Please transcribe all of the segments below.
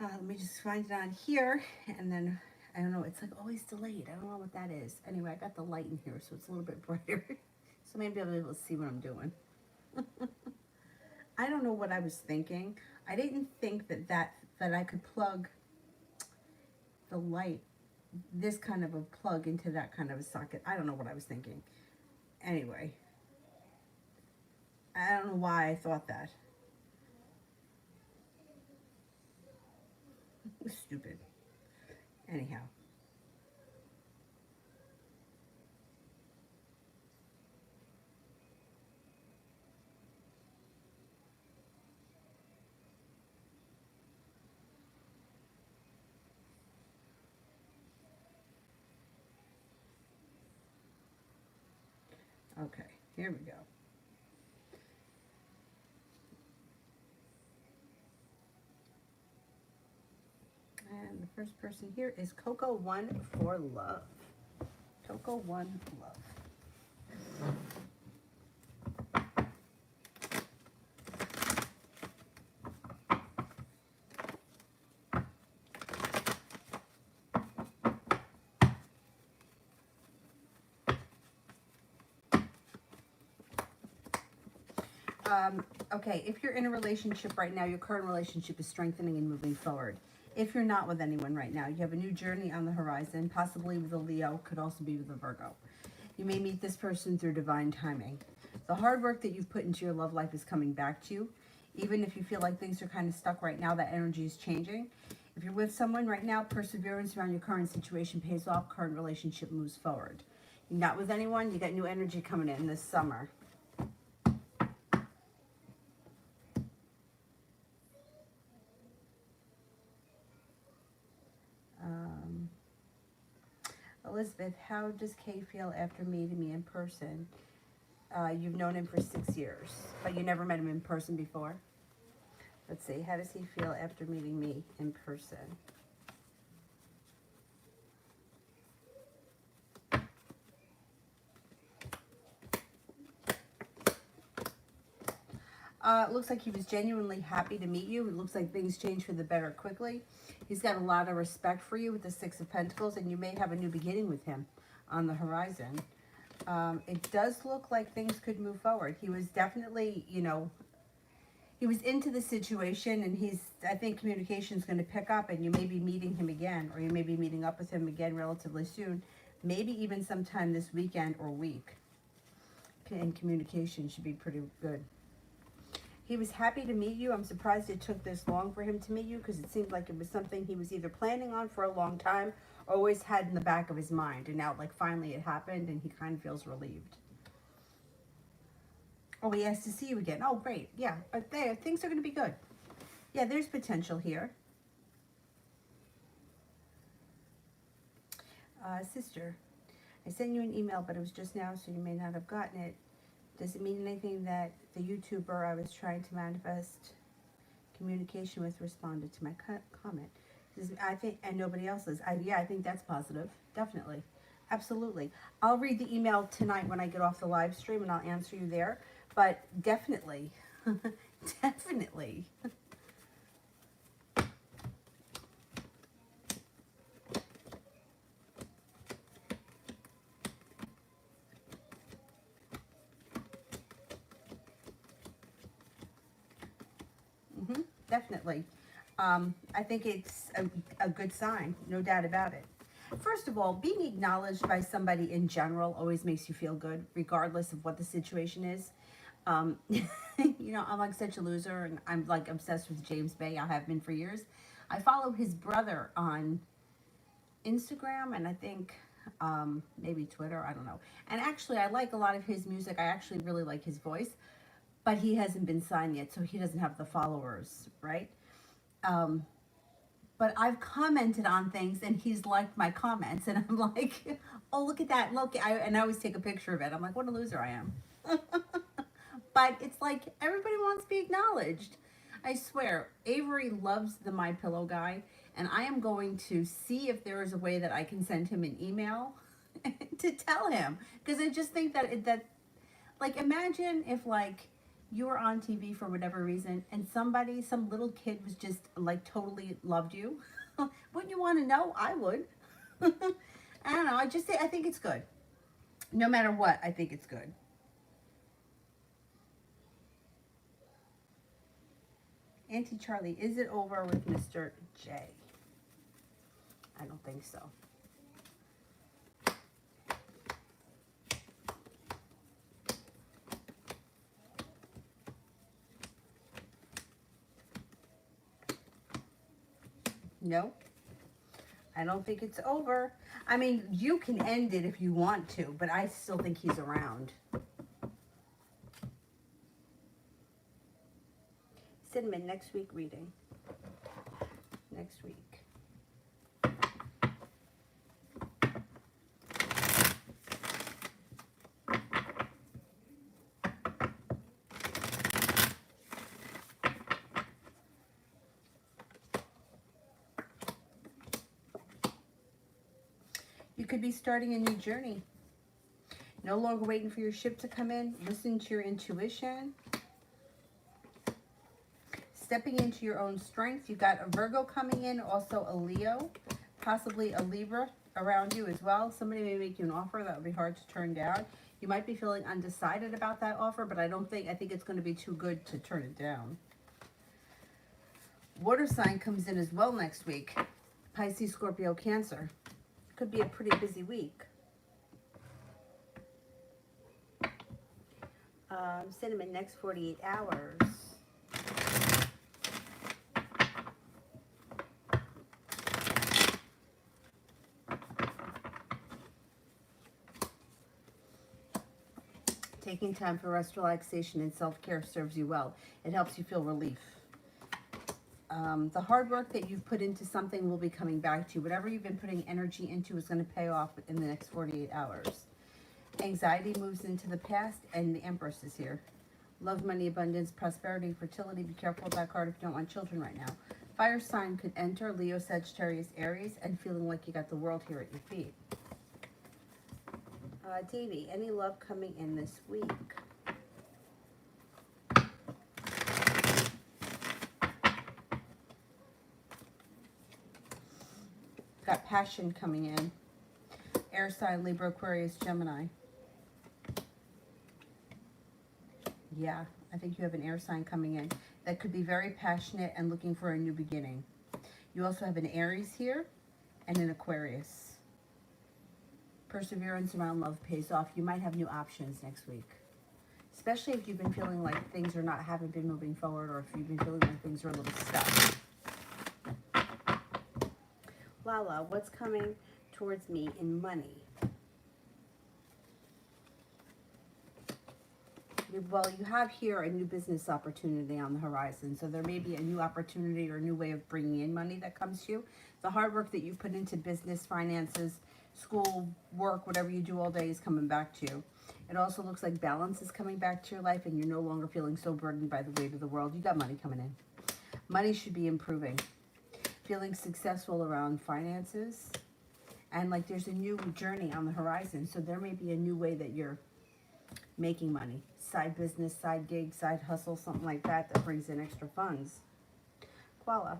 Let me just find it on here, and then I don't know. It's like always delayed. I don't know what that is. Anyway, I got the light in here, so it's a little bit brighter. So maybe I'll be able to see what I'm doing. I don't know what I was thinking. I didn't think that I could plug the light, this kind of a plug into that kind of a socket. I don't know what I was thinking. Anyway, I don't know why I thought that. It was stupid. Anyhow, okay, here we go. And the first person here is Coco One for Love. Coco One Love. Okay, if you're in a relationship right now, your current relationship is strengthening and moving forward. If you're not with anyone right now, you have a new journey on the horizon, possibly with a Leo, could also be with a Virgo. You may meet this person through divine timing. The hard work that you've put into your love life is coming back to you. Even if you feel like things are kind of stuck right now, that energy is changing. If you're with someone right now, perseverance around your current situation pays off, current relationship moves forward. You're not with anyone, you got new energy coming in this summer. Elizabeth, how does Kay feel after meeting me in person? You've known him for 6 years, but you never met him in person before. Let's see, how does he feel after meeting me in person? It looks like he was genuinely happy to meet you. It looks like things changed for the better quickly. He's got a lot of respect for you with the Six of Pentacles, and you may have a new beginning with him on the horizon. It does look like things could move forward. He was definitely, he was into the situation, and I think communication is going to pick up, and you may be meeting him again, or you may be meeting up with him again relatively soon, maybe even sometime this weekend or week. And communication should be pretty good. He was happy to meet you. I'm surprised it took this long for him to meet you, because it seemed like it was something he was either planning on for a long time or always had in the back of his mind. And now, like, finally it happened, and he kind of feels relieved. Oh, he has to see you again. Oh, great. Yeah, there, things are going to be good. Yeah, there's potential here. Sister, I sent you an email, but it was just now, so you may not have gotten it. Does it mean anything that the YouTuber I was trying to manifest communication with responded to my comment? I think, and nobody else's. Yeah, I think that's positive. Definitely. Absolutely. I'll read the email tonight when I get off the live stream, and I'll answer you there. But definitely, definitely. Definitely. I think it's a good sign, no doubt about it. First of all, being acknowledged by somebody in general always makes you feel good, regardless of what the situation is. I'm like such a loser, and I'm like obsessed with James Bay. I have been for years. I follow his brother on Instagram, and I think maybe Twitter, I don't know. And actually, I like a lot of his music. I actually really like his voice, but he hasn't been signed yet, so he doesn't have the followers, right? Um, but I've commented on things, and he's liked my comments, and I'm like, oh, look at that, look. And I always take a picture of it. I'm like, what a loser I am. But it's like everybody wants to be acknowledged. I swear, Avery loves the My Pillow guy, and I am going to see if there is a way that I can send him an email to tell him, because I just think that like, imagine if, like, You were on TV for whatever reason, and somebody, some little kid was just like totally loved you. Wouldn't you want to know? I would. I don't know. I think it's good. No matter what, I think it's good. Auntie Charlie, is it over with Mr. J? I don't think so. No, I don't think it's over. I mean, you can end it if you want to, but I still think he's around. Cinnamon, next week reading. Next week. You could be starting a new journey. No longer waiting for your ship to come in. Listen to your intuition. Stepping into your own strength. You've got a Virgo coming in, also a Leo, possibly a Libra around you as well. Somebody may make you an offer that would be hard to turn down. You might be feeling undecided about that offer, but I think it's going to be too good to turn it down. Water sign comes in as well next week. Pisces, Scorpio, Cancer. Could be a pretty busy week. Cinnamon, next 48 hours. Taking time for rest, relaxation, and self-care serves you well. It helps you feel relief. The hard work that you've put into something will be coming back to you. Whatever you've been putting energy into is going to pay off in the next 48 hours. Anxiety moves into the past, and the Empress is here. Love, money, abundance, prosperity, fertility. Be careful with that card if you don't want children right now. Fire sign could enter, Leo, Sagittarius, Aries, and feeling like you got the world here at your feet. Davey, any love coming in this week? Got passion coming in. Air sign, Libra, Aquarius, Gemini. Yeah, I think you have an air sign coming in that could be very passionate and looking for a new beginning. You also have an Aries here and an Aquarius. Perseverance around love pays off. You might have new options next week. Especially if you've been feeling like things haven't been moving forward, or if you've been feeling like things are a little stuck. Lala, what's coming towards me in money? Well, you have here a new business opportunity on the horizon. So there may be a new opportunity or a new way of bringing in money that comes to you. The hard work that you put into business, finances, school, work, whatever you do all day is coming back to you. It also looks like balance is coming back to your life, and you're no longer feeling so burdened by the weight of the world. You got money coming in. Money should be improving. Feeling successful around finances. And like there's a new journey on the horizon. So there may be a new way that you're making money. Side business, side gig, side hustle, something like that that brings in extra funds. Koala.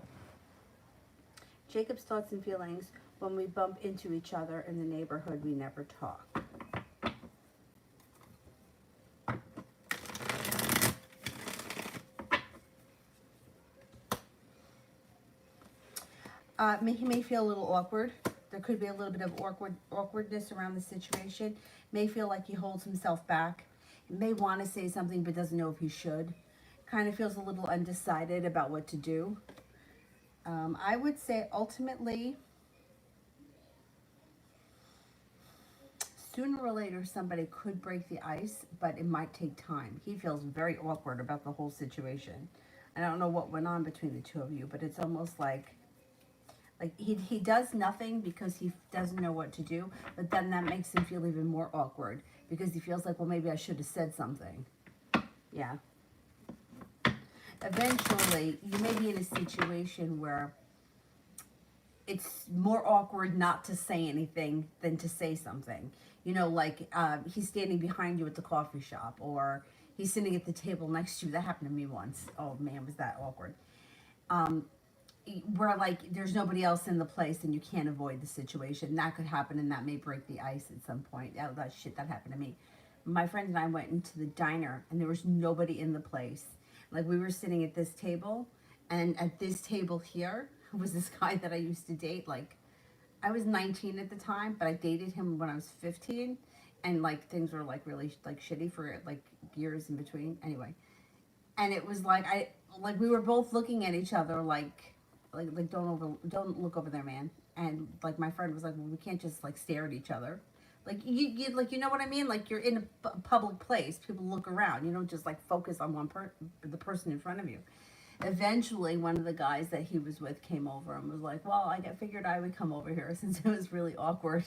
Jacob's thoughts and feelings. When we bump into each other in the neighborhood, we never talk. He may feel a little awkward. There could be a little bit of awkwardness around the situation. May feel like he holds himself back. He may want to say something but doesn't know if he should. Kind of feels a little undecided about what to do. I would say ultimately, sooner or later somebody could break the ice, but it might take time. He feels very awkward about the whole situation. I don't know what went on between the two of you, but it's almost like he does nothing because he doesn't know what to do, but then that makes him feel even more awkward because he feels like, well, maybe I should have said something. Yeah. Eventually, you may be in a situation where it's more awkward not to say anything than to say something. You know, like he's standing behind you at the coffee shop, or He's sitting at the table next to you. That happened to me once. Oh man, was that awkward. Um, where like there's nobody else in the place and you can't avoid the situation. That could happen and that may break the ice at some point. That shit that happened to me. My friend and I went into the diner and there was nobody in the place. Like we were sitting at this table, and at this table here was this guy that I used to date. Like I was 19 at the time, but I dated him when I was 15, and like things were like really like shitty for like years in between. Anyway, and it was like we were both looking at each other like don't look over there, man. And like my friend was like, well, we can't just like stare at each other. Like you like, you know what I mean? Like you're in a public place, people look around. You don't just like focus on the person in front of you. Eventually, one of the guys that he was with came over and was like, well, figured I would come over here since it was really awkward.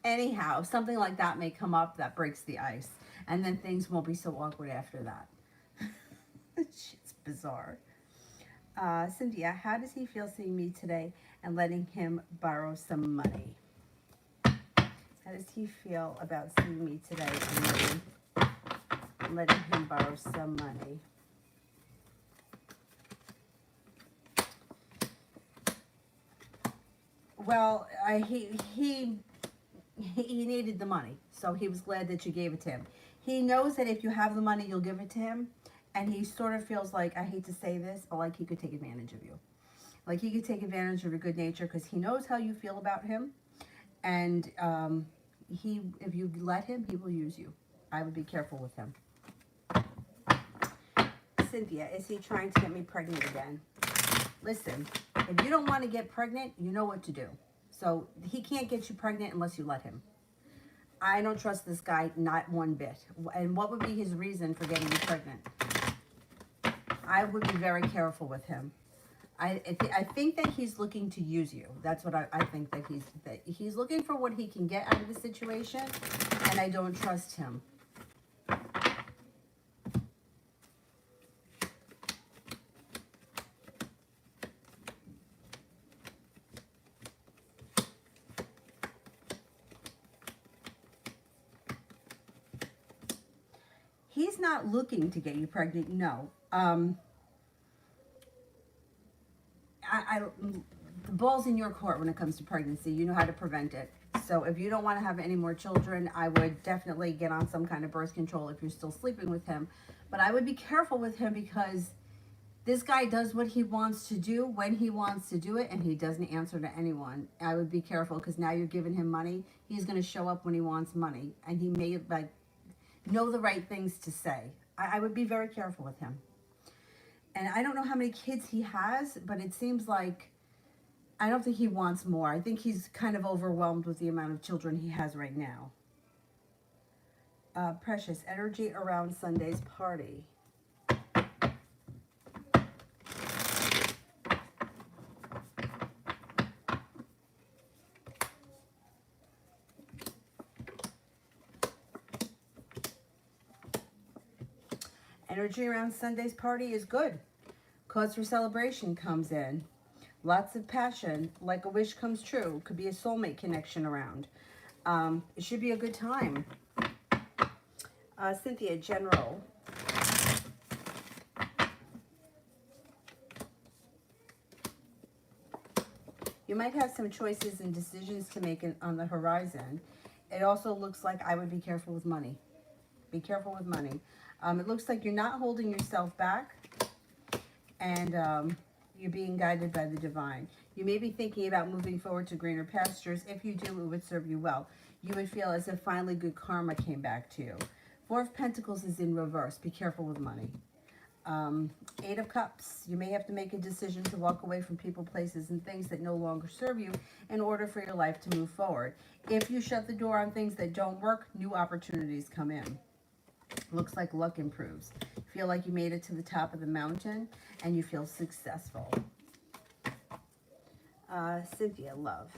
Anyhow, something like that may come up that breaks the ice, and then things won't be so awkward after that. Shit's bizarre. Cynthia, how does he feel seeing me today and letting him borrow some money? How does he feel about seeing me today and letting him borrow some money? Well, he needed the money, so he was glad that you gave it to him. He knows that if you have the money, you'll give it to him, and he sort of feels like, I hate to say this, but like he could take advantage of you. Like he could take advantage of your good nature because he knows how you feel about him, and if you let him, he will use you. I would be careful with him. Cynthia, is he trying to get me pregnant again? Listen, if you don't want to get pregnant, you know what to do. So he can't get you pregnant unless you let him. I don't trust this guy, not one bit. And what would be his reason for getting you pregnant? I would be very careful with him. I think that he's looking to use you. That's what I think, that he's looking for what he can get out of the situation, and I don't trust him. He's not looking to get you pregnant, no. The ball's in your court when it comes to pregnancy. You know how to prevent it. So if you don't want to have any more children, I would definitely get on some kind of birth control if you're still sleeping with him. But I would be careful with him because this guy does what he wants to do when he wants to do it, and he doesn't answer to anyone. I would be careful because now you're giving him money. He's going to show up when he wants money, and he may like know the right things to say. I would be very careful with him. And I don't know how many kids he has, but it seems like I don't think he wants more. I think he's kind of overwhelmed with the amount of children he has right now. Precious, energy around Sunday's party. Energy around Sunday's party is good. Cause for celebration comes in. Lots of passion, like a wish comes true. Could be a soulmate connection around. It should be a good time. Cynthia, general. You might have some choices and decisions to make on the horizon. It also looks like I would be careful with money. Be careful with money. It looks like you're not holding yourself back, and you're being guided by the divine. You may be thinking about moving forward to greener pastures. If you do, it would serve you well. You would feel as if finally good karma came back to you. Four of Pentacles is in reverse. Be careful with money. Eight of Cups. You may have to make a decision to walk away from people, places, and things that no longer serve you in order for your life to move forward. If you shut the door on things that don't work, new opportunities come in. Looks like luck improves. Feel like you made it to the top of the mountain and you feel successful. Cynthia, love.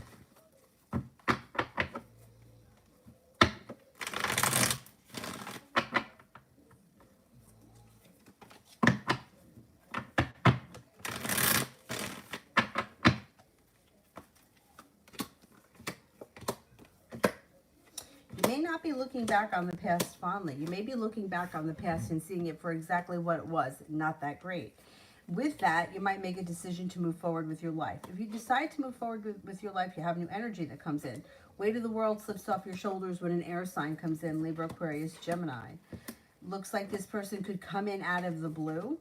not be looking back on the past fondly. You may be looking back on the past and seeing it for exactly what it was, not that great. With that, you might make a decision to move forward with your life. If you decide to move forward with your life, you have new energy that comes in. Weight of the world slips off your shoulders when an air sign comes in, Libra, Aquarius, Gemini. Looks like this person could come in out of the blue.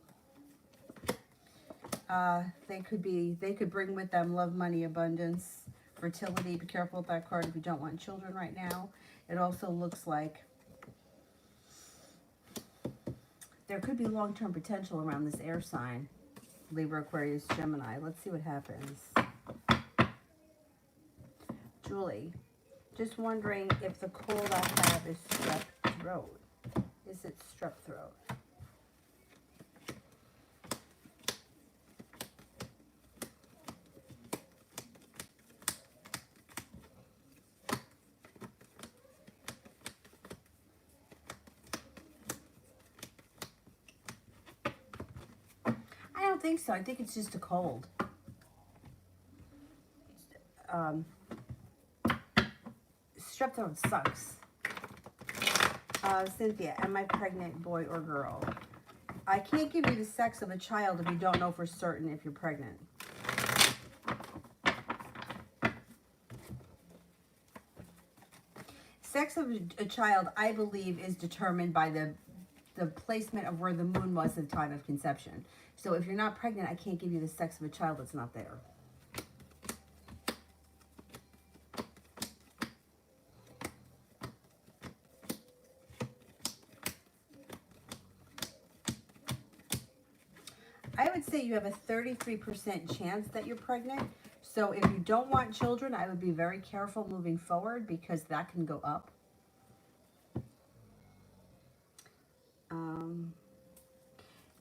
They could bring with them love, money, abundance, fertility. Be careful with that card if you don't want children right now. It also looks like there could be long-term potential around this air sign, Libra, Aquarius, Gemini. Let's see what happens. Julie, just wondering if the cold I have is strep throat. Is it strep throat? I don't think so. I think it's just a cold. Strep throat sucks. Cynthia, am I pregnant, boy or girl? I can't give you the sex of a child if you don't know for certain if you're pregnant. Sex of a child, I believe, is determined by the placement of where the moon was at the time of conception. So if you're not pregnant, I can't give you the sex of a child that's not there. I would say you have a 33% chance that you're pregnant. So if you don't want children, I would be very careful moving forward because that can go up.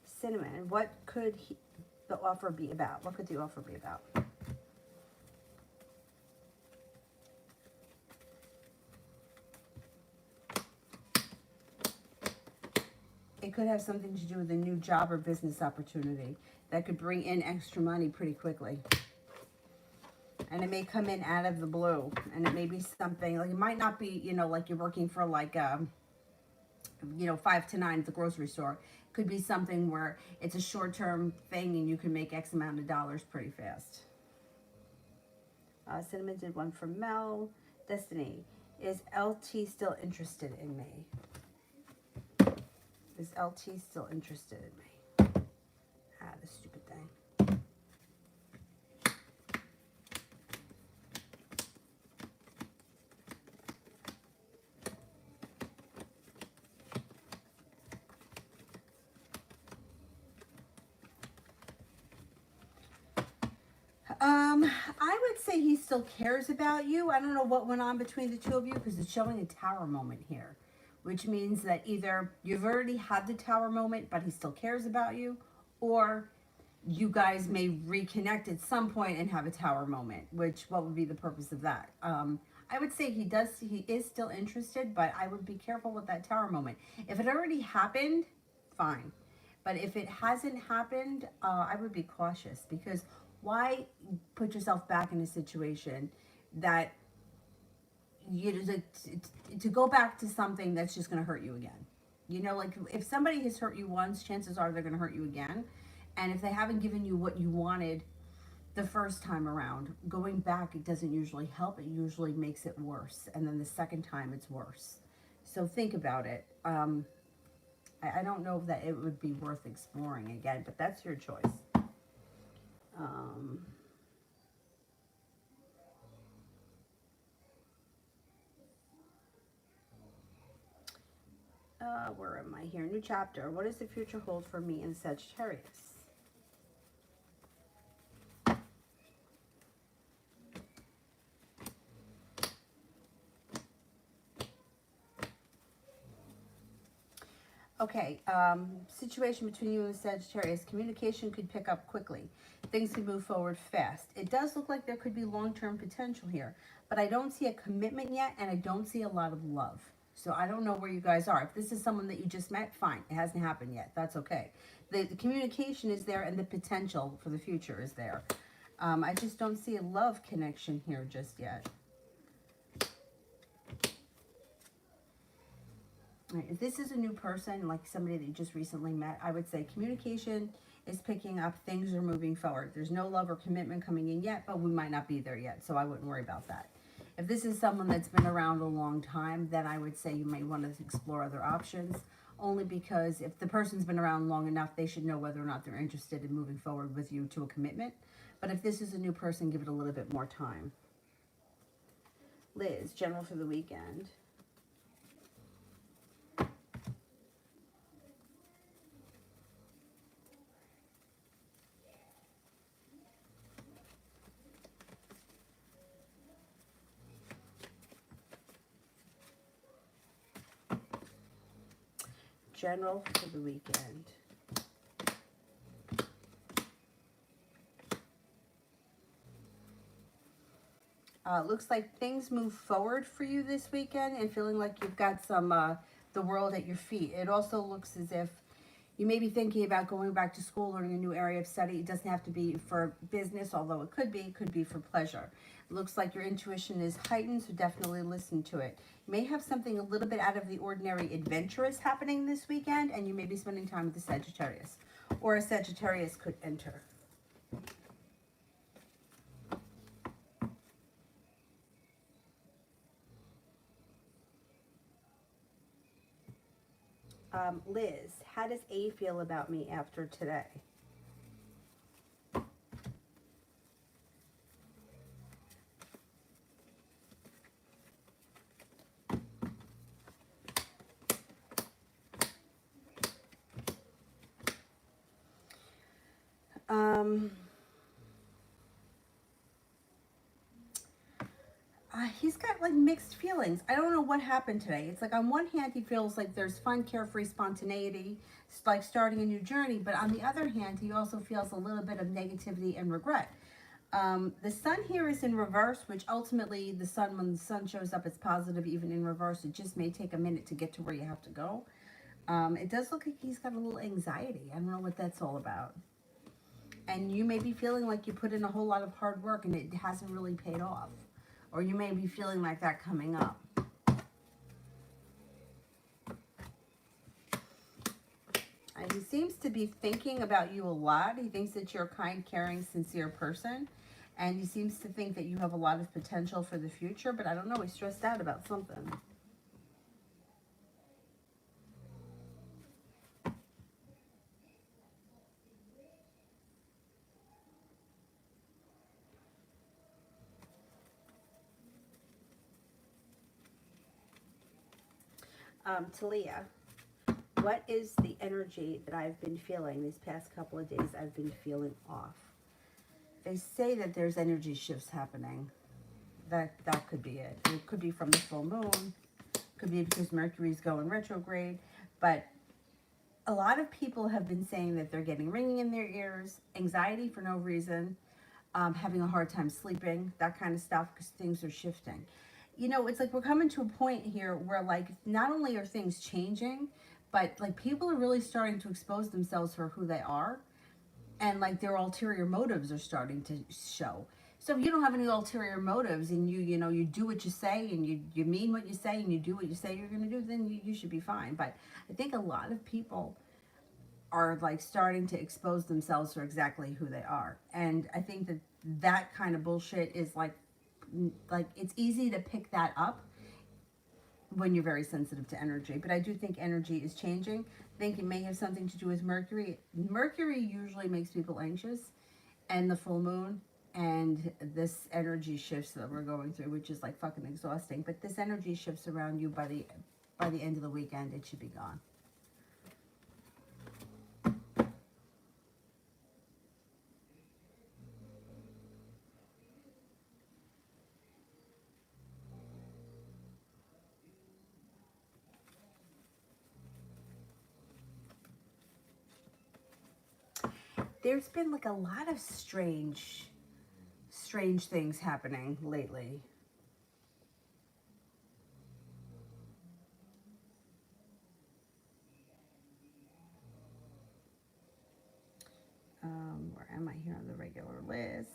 Cinnamon, what could the offer be about? What could the offer be about? It could have something to do with a new job or business opportunity that could bring in extra money pretty quickly. And it may come in out of the blue. And it may be something, like it might not be, you know, like you're working for like, 5 to 9 at the grocery store. It could be something where it's a short-term thing and you can make X amount of dollars pretty fast. Cinnamon did one from Mel. Destiny, is LT still interested in me? Is LT still interested in me? This stupid thing. I would say he still cares about you. I don't know what went on between the two of you because it's showing a tower moment here, which means that either you've already had the tower moment, but he still cares about you, or you guys may reconnect at some point and have a tower moment, which, what would be the purpose of that? I would say he is still interested, but I would be careful with that tower moment. If it already happened, fine. But if it hasn't happened, I would be cautious because why put yourself back in a situation that to go back to something that's just going to hurt you again. You know, like if somebody has hurt you once, chances are they're going to hurt you again. And if they haven't given you what you wanted the first time around, going back, it doesn't usually help. It usually makes it worse. And then the second time it's worse. So think about it. I don't know that it would be worth exploring again, but that's your choice. Where am I here? New chapter. What does the future hold for me in Sagittarius? Okay, situation between you and Sagittarius. Communication could pick up quickly. Things could move forward fast. It does look like there could be long-term potential here, but I don't see a commitment yet, and I don't see a lot of love. So I don't know where you guys are. If this is someone that you just met, fine. It hasn't happened yet. That's okay. The communication is there, and the potential for the future is there. I just don't see a love connection here just yet. Right, if this is a new person, like somebody that you just recently met, I would say communication is picking up, things are moving forward. There's no love or commitment coming in yet, but we might not be there yet, so I wouldn't worry about that. If this is someone that's been around a long time, then I would say you may want to explore other options, only because if the person's been around long enough, they should know whether or not they're interested in moving forward with you to a commitment. But if this is a new person, give it a little bit more time. Liz, general for the weekend. General for the weekend. Looks like things move forward for you this weekend and feeling like you've got some, the world at your feet. It also looks as if you may be thinking about going back to school, learning a new area of study. It doesn't have to be for business, although it could be for pleasure. It looks like your intuition is heightened, so definitely listen to it. You may have something a little bit out of the ordinary adventurous happening this weekend, and you may be spending time with the Sagittarius, or a Sagittarius could enter. Liz, how does A feel about me after today? He's got like mixed feelings. I don't know what happened today. It's like on one hand, he feels like there's fun, carefree spontaneity, it's like starting a new journey. But on the other hand, he also feels a little bit of negativity and regret. The sun here is in reverse, which ultimately the sun, when the sun shows up, it's positive even in reverse. It just may take a minute to get to where you have to go. It does look like he's got a little anxiety. I don't know what that's all about. And you may be feeling like you put in a whole lot of hard work and it hasn't really paid off. Or you may be feeling like that coming up. And he seems to be thinking about you a lot. He thinks that you're a kind, caring, sincere person. And he seems to think that you have a lot of potential for the future. But I don't know, he's stressed out about something. Talia, what is the energy that I've been feeling these past couple of days? I've been feeling off. They say that there's energy shifts happening. That could be it. It could be from the full moon. Could be because Mercury's going retrograde. But a lot of people have been saying that they're getting ringing in their ears, anxiety for no reason, having a hard time sleeping, that kind of stuff, because things are shifting. You know, it's like we're coming to a point here where, like, not only are things changing, but, like, people are really starting to expose themselves for who they are. And, like, their ulterior motives are starting to show. So if you don't have any ulterior motives and you know, you do what you say and you mean what you say and you do what you say you're going to do, then you should be fine. But I think a lot of people are like starting to expose themselves for exactly who they are. And I think that that kind of bullshit is like it's easy to pick that up when you're very sensitive to energy. But I do think energy is changing. I think it may have something to do with Mercury. Mercury usually makes people anxious, and the full moon, and this energy shifts that we're going through, which is like fucking exhausting. But this energy shifts around you by the end of the weekend. It should be gone. There's been like a lot of strange things happening lately. Where am I here on the regular list?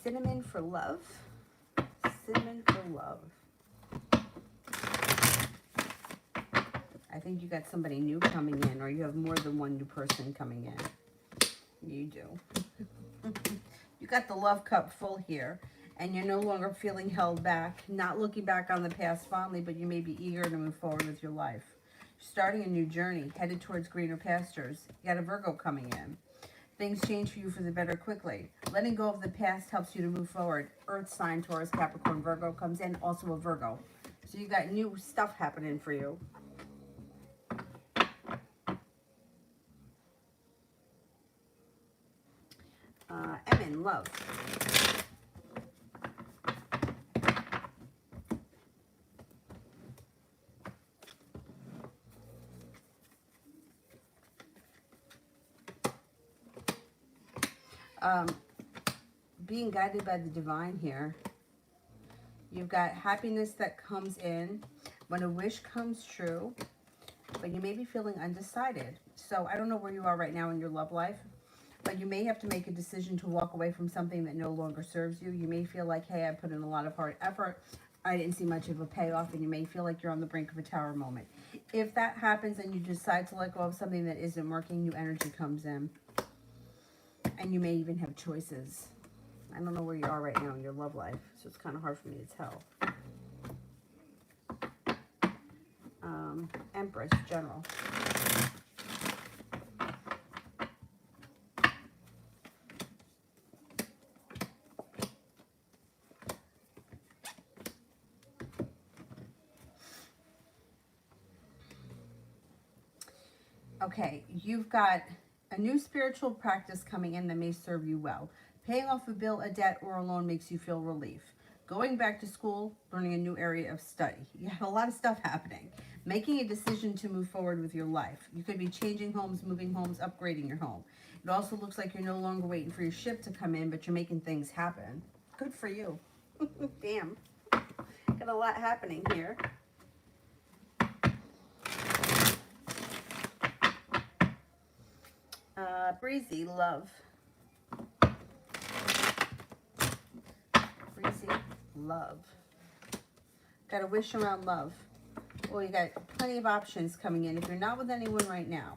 Cinnamon for love. Cinnamon for love. I think you got somebody new coming in, or you have more than one new person coming in. You do. You got the love cup full here, and you're no longer feeling held back, not looking back on the past fondly, but you may be eager to move forward with your life. Starting a new journey, headed towards greener pastures. You got a Virgo coming in. Things change for you for the better quickly. Letting go of the past helps you to move forward. Earth sign, Taurus, Capricorn, Virgo comes in, also a Virgo. So you got new stuff happening for you. Emin, love. Being guided by the divine here. You've got happiness that comes in when a wish comes true, but you may be feeling undecided. So I don't know where you are right now in your love life, but you may have to make a decision to walk away from something that no longer serves you. You may feel like, hey, I put in a lot of hard effort. I didn't see much of a payoff, and you may feel like you're on the brink of a tower moment. If that happens and you decide to let go of something that isn't working, new energy comes in. And you may even have choices. I don't know where you are right now in your love life, so it's kind of hard for me to tell. Empress, General. Okay, you've got a new spiritual practice coming in that may serve you well. Paying off a bill, a debt, or a loan makes you feel relief. Going back to school, learning a new area of study. You have a lot of stuff happening. Making a decision to move forward with your life. You could be changing homes, moving homes, upgrading your home. It also looks like you're no longer waiting for your ship to come in, but you're making things happen. Good for you. Damn. Got a lot happening here. Breezy, love. Breezy, love. Got a wish around love. Well, you got plenty of options coming in. If you're not with anyone right now,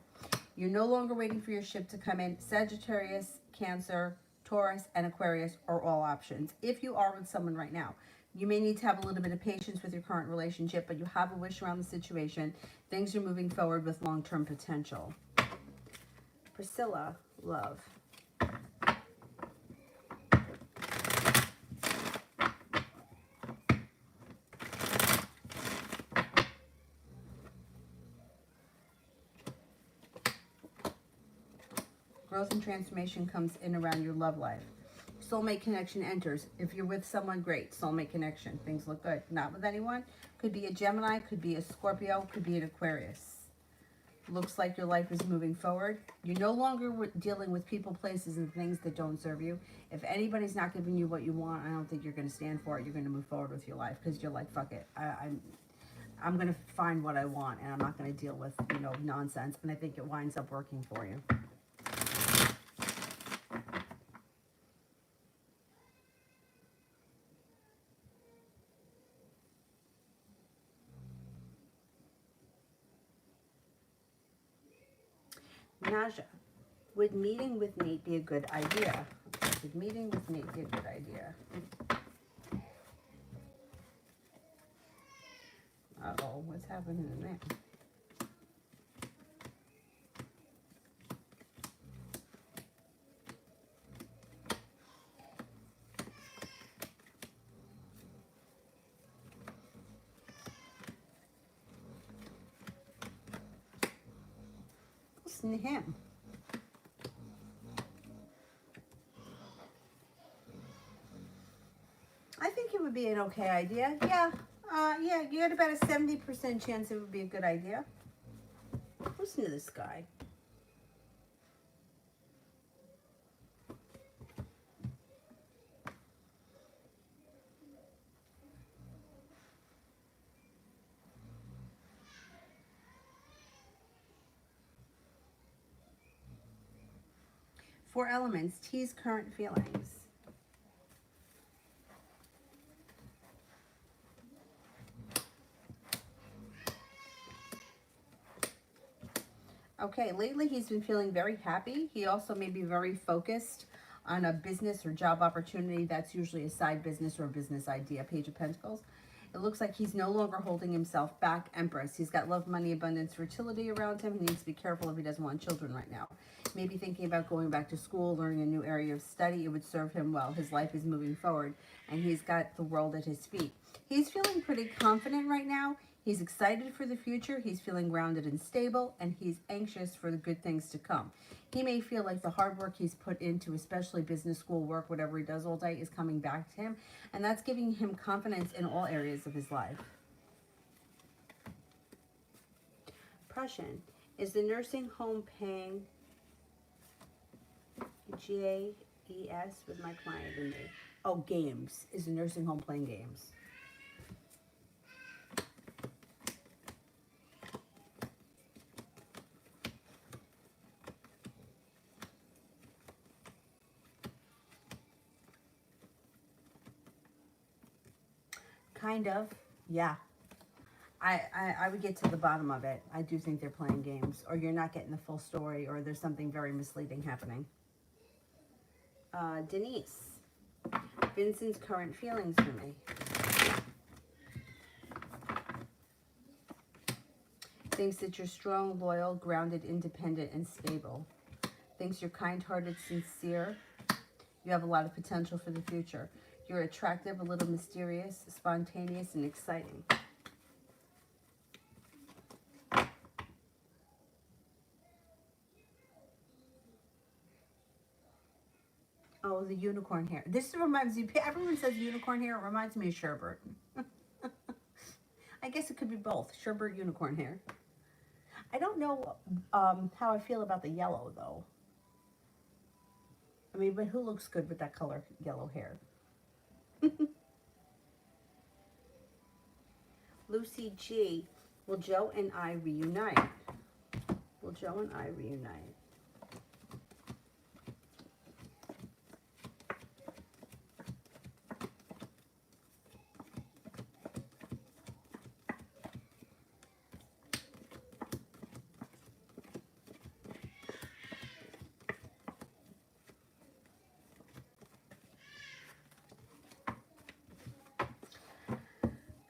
you're no longer waiting for your ship to come in. Sagittarius, Cancer, Taurus, and Aquarius are all options. If you are with someone right now, you may need to have a little bit of patience with your current relationship, but you have a wish around the situation. Things are moving forward with long-term potential. Priscilla, love. Growth and transformation comes in around your love life. Soulmate connection enters. If you're with someone, great. Soulmate connection. Things look good. Not with anyone. Could be a Gemini, could be a Scorpio, could be an Aquarius. Looks like your life is moving forward. You're no longer dealing with people, places, and things that don't serve you. If anybody's not giving you what you want, I don't think you're going to stand for it. You're going to move forward with your life because you're like, fuck it. I'm going to find what I want, and I'm not going to deal with, nonsense. And I think it winds up working for you. Naja, would meeting with Nate be a good idea? Would meeting with Nate be a good idea? Uh-oh, what's happening in there? Listen to him. I think it would be an okay idea. Yeah, you got about a 70% chance it would be a good idea. Listen to this guy. Four elements, tease current feelings. Okay, lately he's been feeling very happy. He also may be very focused on a business or job opportunity. That's usually a side business or a business idea. Page of Pentacles. It looks like he's no longer holding himself back. Empress. He's got love, money, abundance, fertility around him. He needs to be careful if he doesn't want children right now. Maybe thinking about going back to school, learning a new area of study. It would serve him well. His life is moving forward, and he's got the world at his feet. He's feeling pretty confident right now. He's excited for the future. He's feeling grounded and stable, and he's anxious for the good things to come. He may feel like the hard work he's put into, especially business school work, whatever he does all day, is coming back to him. And that's giving him confidence in all areas of his life. Prussian. Is the nursing home paying GAES with my client and me? Oh, games. Is the nursing home playing games? Kind of, yeah. I would get to the bottom of it. I do think they're playing games, or you're not getting the full story, or there's something very misleading happening. Denise, Vincent's current feelings for me. Thinks that you're strong, loyal, grounded, independent, and stable. Thinks you're kind-hearted, sincere. You have a lot of potential for the future. You're attractive, a little mysterious, spontaneous, and exciting. Oh, the unicorn hair. This reminds me, everyone says unicorn hair. It reminds me of Sherbert. I guess it could be both. Sherbert, unicorn hair. I don't know how I feel about the yellow, though. I mean, but who looks good with that color yellow hair? Lucy G. Will Joe and I reunite? Will Joe and I reunite?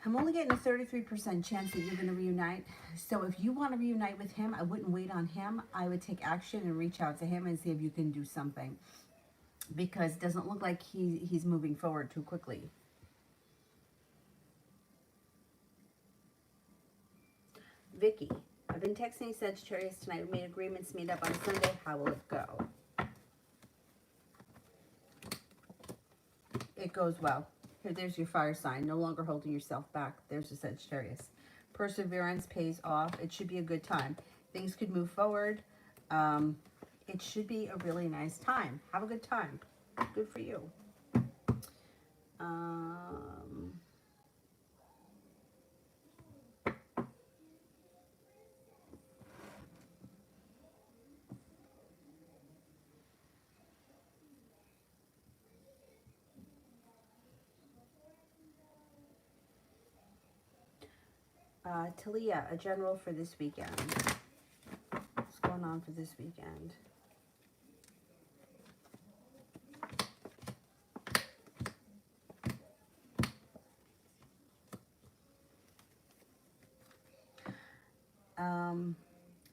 I'm only getting a 33% chance that you're going to reunite. So if you want to reunite with him, I wouldn't wait on him. I would take action and reach out to him and see if you can do something. Because it doesn't look like he's moving forward too quickly. Vicky, I've been texting Sagittarius tonight. We made agreements, meet up on Sunday. How will it go? It goes well. Here, there's your fire sign. No longer holding yourself back. There's a Sagittarius. Perseverance pays off. It should be a good time. Things could move forward. It should be a really nice time. Have a good time. Good for you. Talia, a general for this weekend. What's going on for this weekend?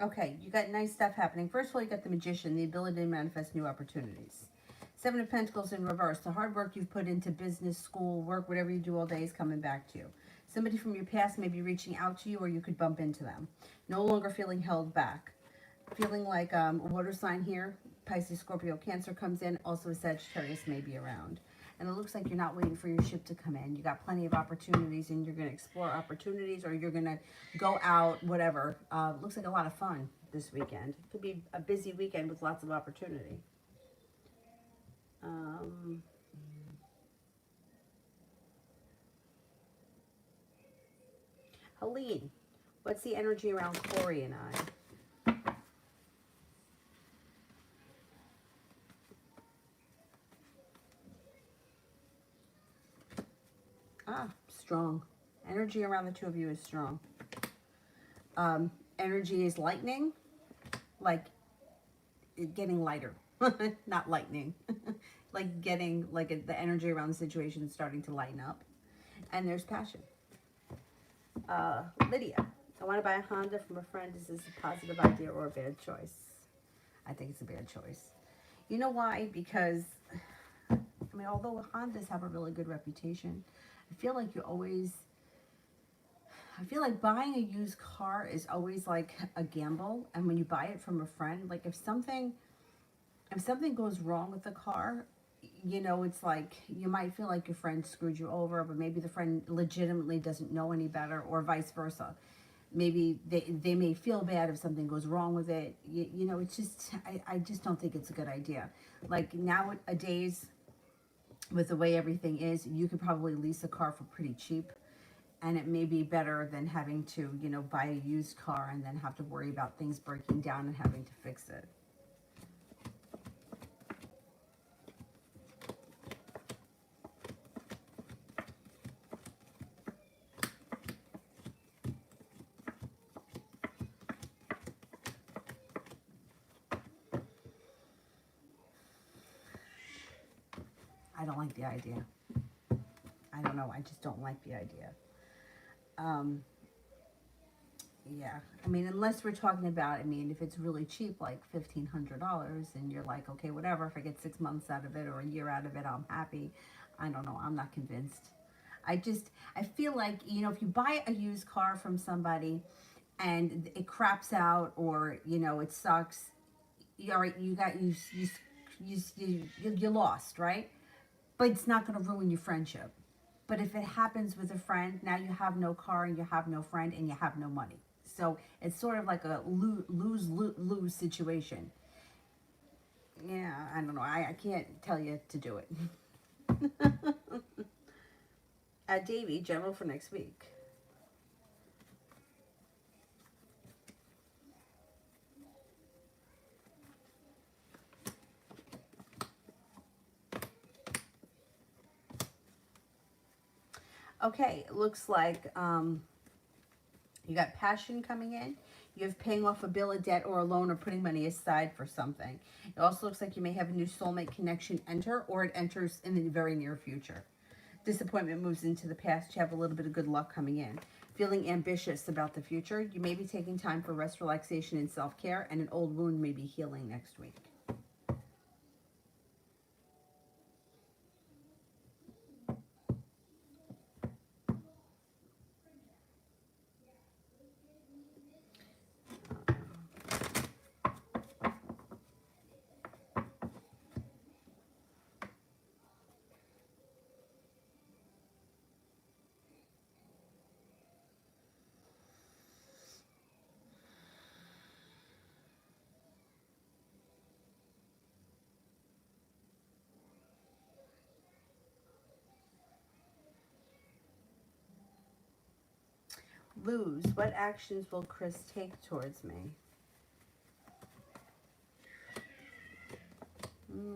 Okay, you got nice stuff happening. First of all, you got the Magician, the ability to manifest new opportunities. Seven of Pentacles in reverse. The hard work you've put into business, school, work, whatever you do all day is coming back to you. Somebody from your past may be reaching out to you, or you could bump into them. No longer feeling held back. Feeling like a water sign here, Pisces, Scorpio, Cancer comes in. Also a Sagittarius may be around. And it looks like you're not waiting for your ship to come in. You got plenty of opportunities, and you're going to explore opportunities, or you're going to go out, whatever. Looks like a lot of fun this weekend. Could be a busy weekend with lots of opportunity. Helene, what's the energy around Corey and I? Strong. Energy around the two of you is strong. Energy is lightning. like it getting lighter, not lightning, like getting like the energy around the situation is starting to lighten up, and there's passion. Lydia, I want to buy a Honda from a friend. Is this a positive idea or a bad choice? I think it's a bad choice. You know why? Because, I mean, although Hondas have a really good reputation, I feel like I feel like buying a used car is always like a gamble. And when you buy it from a friend, like if something goes wrong with the car, you know, it's like you might feel like your friend screwed you over, but maybe the friend legitimately doesn't know any better, or vice versa. Maybe they may feel bad if something goes wrong with it. You know, it's just, I just don't think it's a good idea. Like nowadays, with the way everything is, you could probably lease a car for pretty cheap. And it may be better than having to, you know, buy a used car and then have to worry about things breaking down and having to fix it. I don't like the idea. I don't know. I just don't like the idea. Um, yeah. I mean, unless we're talking about, I mean, if it's really cheap, like $1,500, and you're like, okay, whatever, if I get 6 months out of it or a year out of it, I'm happy. I don't know. I'm not convinced. I feel like, you know, if you buy a used car from somebody and it craps out, or, you know, it sucks, all right, you lost, right? But it's not going to ruin your friendship. But if it happens with a friend, now you have no car and you have no friend and you have no money. So it's sort of like a lose situation. Yeah, I don't know. I can't tell you to do it. Davy, general for next week. Okay, it looks like you got passion coming in. You have paying off a bill of debt or a loan, or putting money aside for something. It also looks like you may have a new soulmate connection enter, or it enters in the very near future. Disappointment moves into the past. You have a little bit of good luck coming in. Feeling ambitious about the future. You may be taking time for rest, relaxation, and self-care, and an old wound may be healing next week. Lose. What actions will Chris take towards me?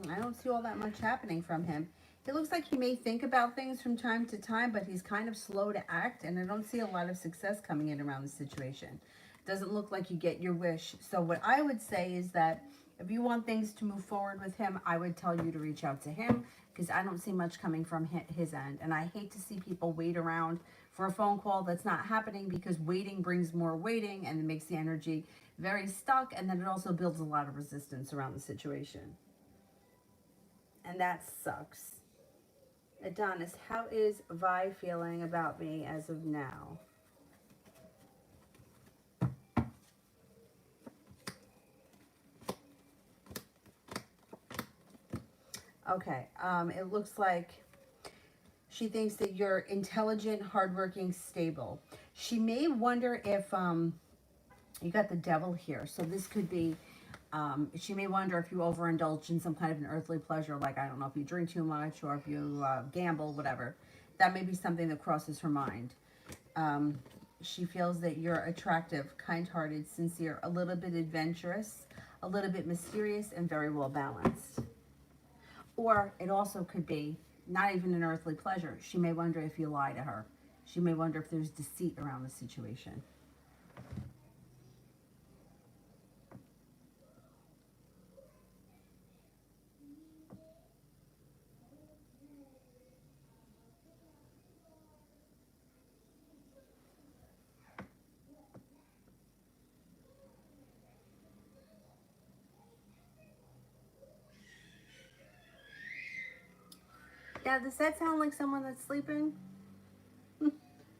I don't see all that much happening from him. It looks like he may think about things from time to time, but he's kind of slow to act, and I don't see a lot of success coming in around the situation. Doesn't look like you get your wish. So what I would say is that if you want things to move forward with him, I would tell you to reach out to him, because I don't see much coming from his end. And I hate to see people wait around for a phone call that's not happening, because waiting brings more waiting, and it makes the energy very stuck, and then it also builds a lot of resistance around the situation. And that sucks. Adonis, how is Vi feeling about me as of now? Okay, it looks like she thinks that you're intelligent, hardworking, stable. She may wonder if, you got the devil here, so this could be, she may wonder if you overindulge in some kind of an earthly pleasure, like, I don't know, if you drink too much, or if you gamble, whatever. That may be something that crosses her mind. She feels that you're attractive, kind-hearted, sincere, a little bit adventurous, a little bit mysterious, and very well balanced. Or it also could be not even an earthly pleasure. She may wonder if you lie to her. She may wonder if there's deceit around the situation. Dad, does that sound like someone that's sleeping?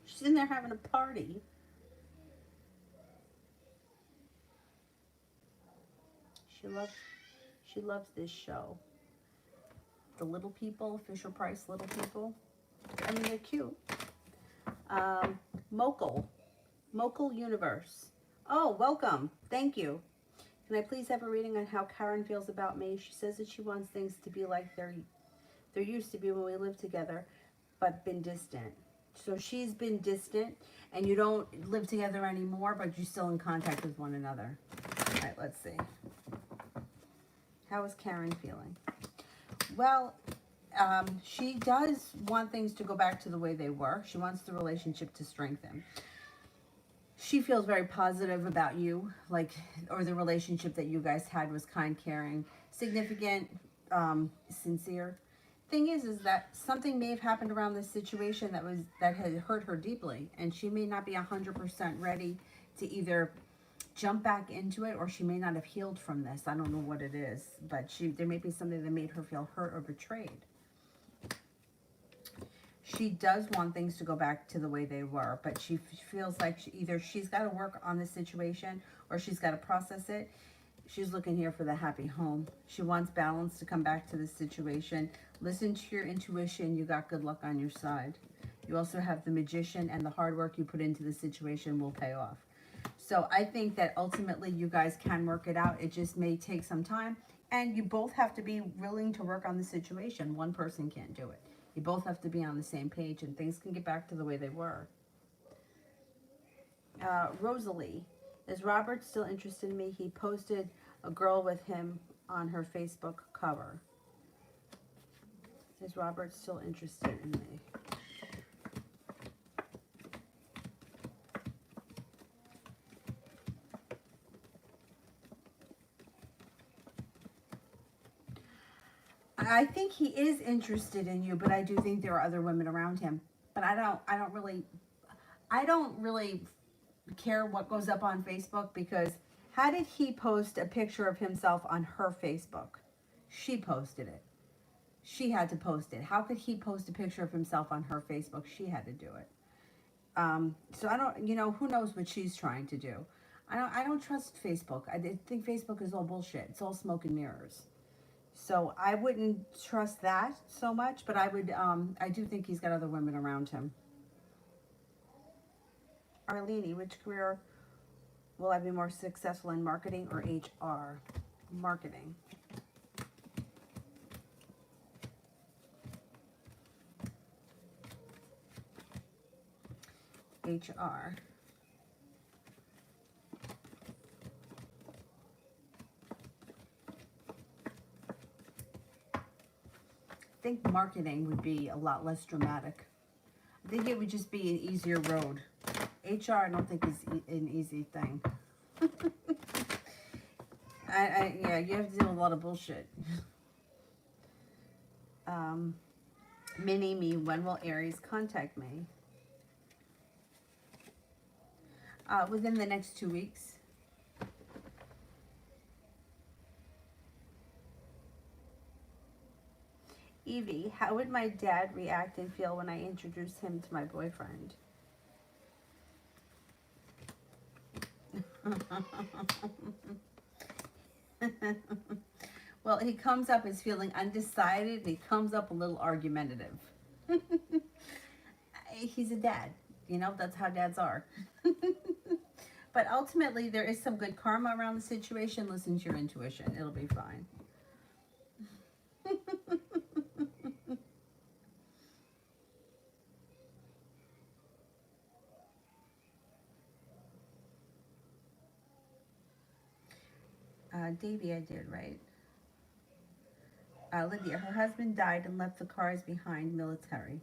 She's in there having a party. She loves this show. The Little People, Fisher-Price Little People. I mean, they're cute. Mokel Universe. Oh, welcome. Thank you. Can I please have a reading on how Karen feels about me? She says that she wants things to be like there used to be when we lived together, but been distant. So she's been distant, and you don't live together anymore, but you're still in contact with one another. All right, let's see. How is Karen feeling? Well, she does want things to go back to the way they were. She wants the relationship to strengthen. She feels very positive about you, or the relationship that you guys had was kind, caring, significant, sincere. Thing is that something may have happened around this situation that had hurt her deeply, and she may not be 100% ready to either jump back into it, or she may not have healed from this. I don't know what it is, but there may be something that made her feel hurt or betrayed. She does want things to go back to the way they were, but she feels like either she's got to work on this situation or she's got to process it. She's looking here for the happy home. She wants balance to come back to this situation. Listen to your intuition. You got good luck on your side. You also have the Magician, and the hard work you put into the situation will pay off. So I think that ultimately you guys can work it out. It just may take some time, and you both have to be willing to work on the situation. One person can't do it. You both have to be on the same page, and things can get back to the way they were. Rosalie, is Robert still interested in me? He posted a girl with him on her Facebook cover. Is Robert still interested in me? I think he is interested in you, but I do think there are other women around him. But I don't really care what goes up on Facebook, because how did he post a picture of himself on her Facebook? She posted it. She had to post it. How could he post a picture of himself on her Facebook? She had to do it. So I don't, who knows what she's trying to do. I don't trust Facebook. I think Facebook is all bullshit. It's all smoke and mirrors. So I wouldn't trust that so much, but I do think he's got other women around him. Arlene, which career will I be more successful in, marketing or HR? Marketing. HR. I think marketing would be a lot less dramatic. I think it would just be an easier road. HR, I don't think is an easy thing. Yeah, you have to deal with a lot of bullshit. Mini-me, when will Aries contact me? Within the next 2 weeks. Evie, how would my dad react and feel when I introduce him to my boyfriend? Well, he comes up as feeling undecided. He comes up a little argumentative. He's a dad. That's how dads are. But ultimately, there is some good karma around the situation. Listen to your intuition. It'll be fine. Davy, I did, right? Lydia, her husband died and left the cars behind, military.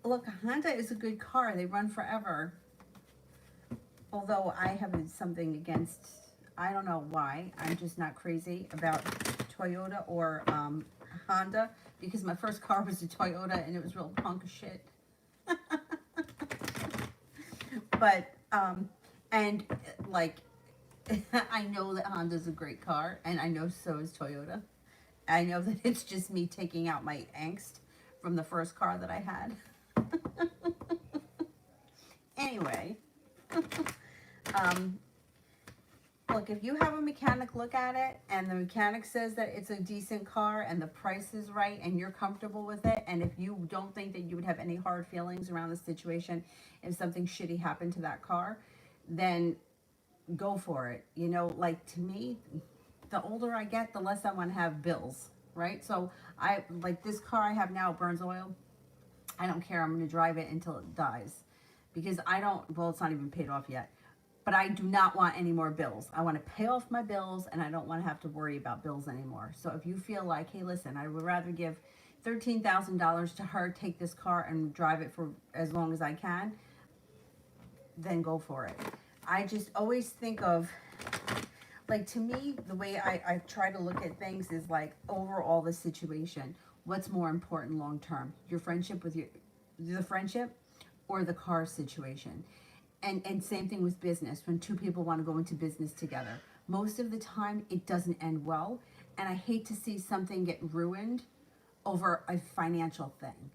Look, Honda is a good car. They run forever. Although I have something against, I don't know why. I'm just not crazy about Toyota or Honda, because my first car was a Toyota and it was real punk shit. But, and like, I know that Honda's a great car, and I know so is Toyota. I know that it's just me taking out my angst from the first car that I had. Anyway, um, look, if you have a mechanic look at it and the mechanic says that it's a decent car and the price is right and you're comfortable with it, and if you don't think that you would have any hard feelings around the situation if something shitty happened to that car, then go for it. You know, like to me, the older I get, the less I want to have bills, right? So I like this car I have now burns oil. I don't care. I'm going to drive it until it dies because I don't, well, it's not even paid off yet, but I do not want any more bills. I want to pay off my bills and I don't want to have to worry about bills anymore. So if you feel like, hey, listen, I would rather give $13,000 to her, take this car and drive it for as long as I can, then go for it. I just always think of, like, to me, the way I try to look at things is like overall the situation. What's more important long term? Your friendship with the friendship or the car situation? And same thing with business. When two people want to go into business together, most of the time it doesn't end well. And I hate to see something get ruined over a financial thing.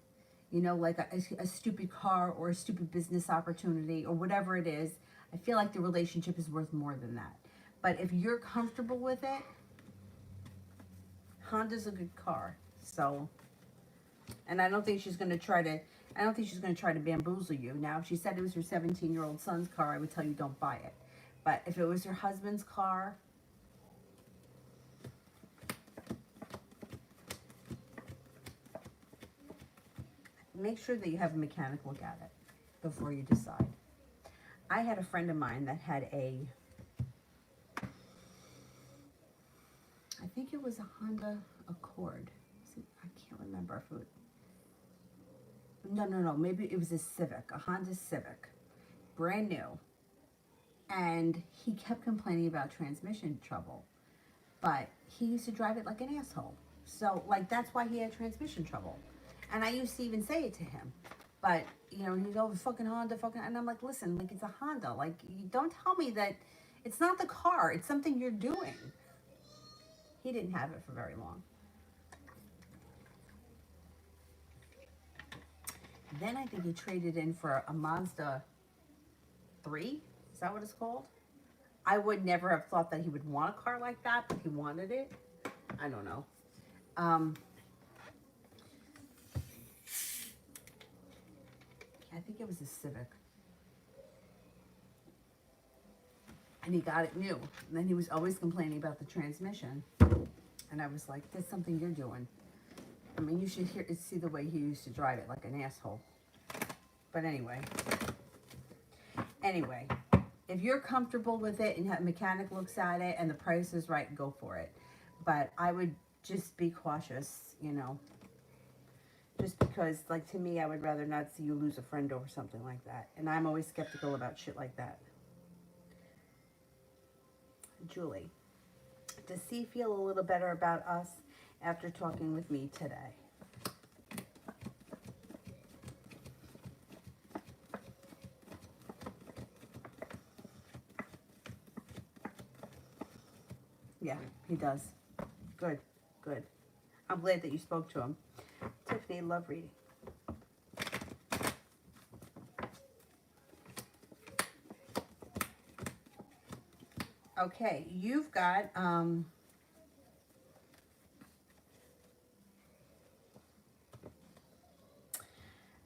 You know, like a stupid car or a stupid business opportunity or whatever it is. I feel like the relationship is worth more than that. But if you're comfortable with it, Honda's a good car. So, and I don't think she's going to try to, I don't think she's going to try to bamboozle you. Now, if she said it was her 17-year-old son's car, I would tell you don't buy it. But if it was her husband's car, make sure that you have a mechanic look at it before you decide. I had a friend of mine that had I think it was a Honda Accord. I can't remember if it was, no, maybe it was a Civic, a Honda Civic, brand new. And he kept complaining about transmission trouble, but he used to drive it like an asshole. So, like, that's why he had transmission trouble. And I used to even say it to him. But, you know, he's over fucking Honda, fucking, and I'm like, listen, like, it's a Honda. Like, you don't tell me that it's not the car, it's something you're doing. He didn't have it for very long. Then I think he traded in for a Mazda 3. Is that what it's called? I would never have thought that he would want a car like that, but he wanted it. I don't know. I think it was a Civic. And he got it new. And then he was always complaining about the transmission. And I was like, that's something you're doing. I mean, you should see the way he used to drive it, like an asshole. But anyway, if you're comfortable with it and a mechanic looks at it and the price is right, go for it. But I would just be cautious, you know. Just because, like, to me, I would rather not see you lose a friend over something like that. And I'm always skeptical about shit like that. Julie, does he feel a little better about us after talking with me today? Yeah, he does. Good, good. I'm glad that you spoke to him. Tiffany, love reading. Okay, you've got,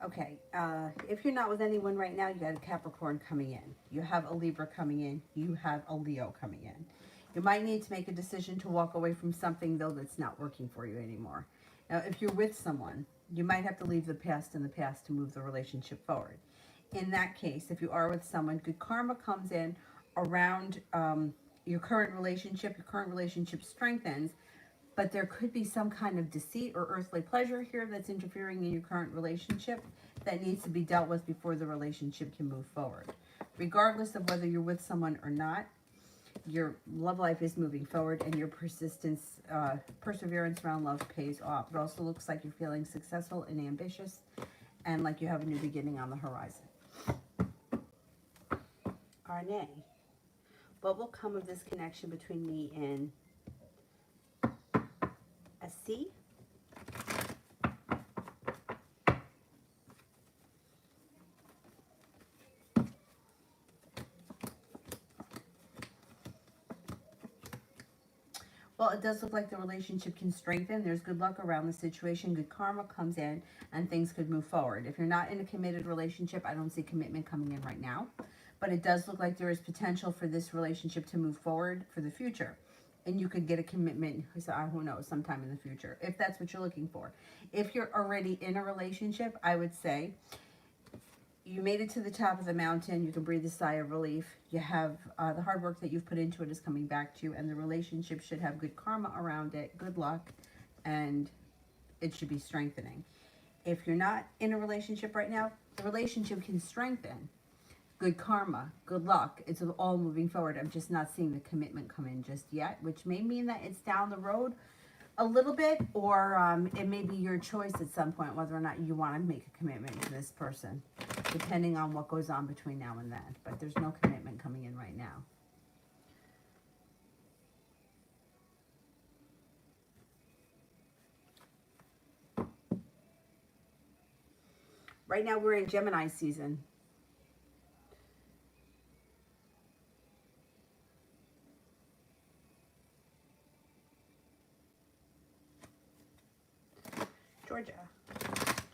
okay, if you're not with anyone right now, you got a Capricorn coming in. You have a Libra coming in. You have a Leo coming in. You might need to make a decision to walk away from something, though, that's not working for you anymore. Now, if you're with someone, you might have to leave the past in the past to move the relationship forward. In that case, if you are with someone, good karma comes in around your current relationship strengthens, but there could be some kind of deceit or earthly pleasure here that's interfering in your current relationship that needs to be dealt with before the relationship can move forward. Regardless of whether you're with someone or not, your love life is moving forward and your perseverance around love pays off. It also looks like you're feeling successful and ambitious and like you have a new beginning on the horizon. Arne, What will come of this connection between me and a C? Well, it does look like the relationship can strengthen. There's good luck around the situation. Good karma comes in and things could move forward. If you're not in a committed relationship, I don't see commitment coming in right now. But it does look like there is potential for this relationship to move forward for the future. And you could get a commitment, who knows, sometime in the future, if that's what you're looking for. If you're already in a relationship, I would say you made it to the top of the mountain. You can breathe a sigh of relief. You have the hard work that you've put into it is coming back to you, and the relationship should have good karma around it, good luck, and it should be strengthening. If you're not in a relationship right now, the relationship can strengthen. Good karma, good luck. It's all moving forward. I'm just not seeing the commitment come in just yet, which may mean that it's down the road a little bit, or it may be your choice at some point whether or not you want to make a commitment to this person, depending on what goes on between now and then. But there's no commitment coming in right now. Right now we're in Gemini season. Georgia.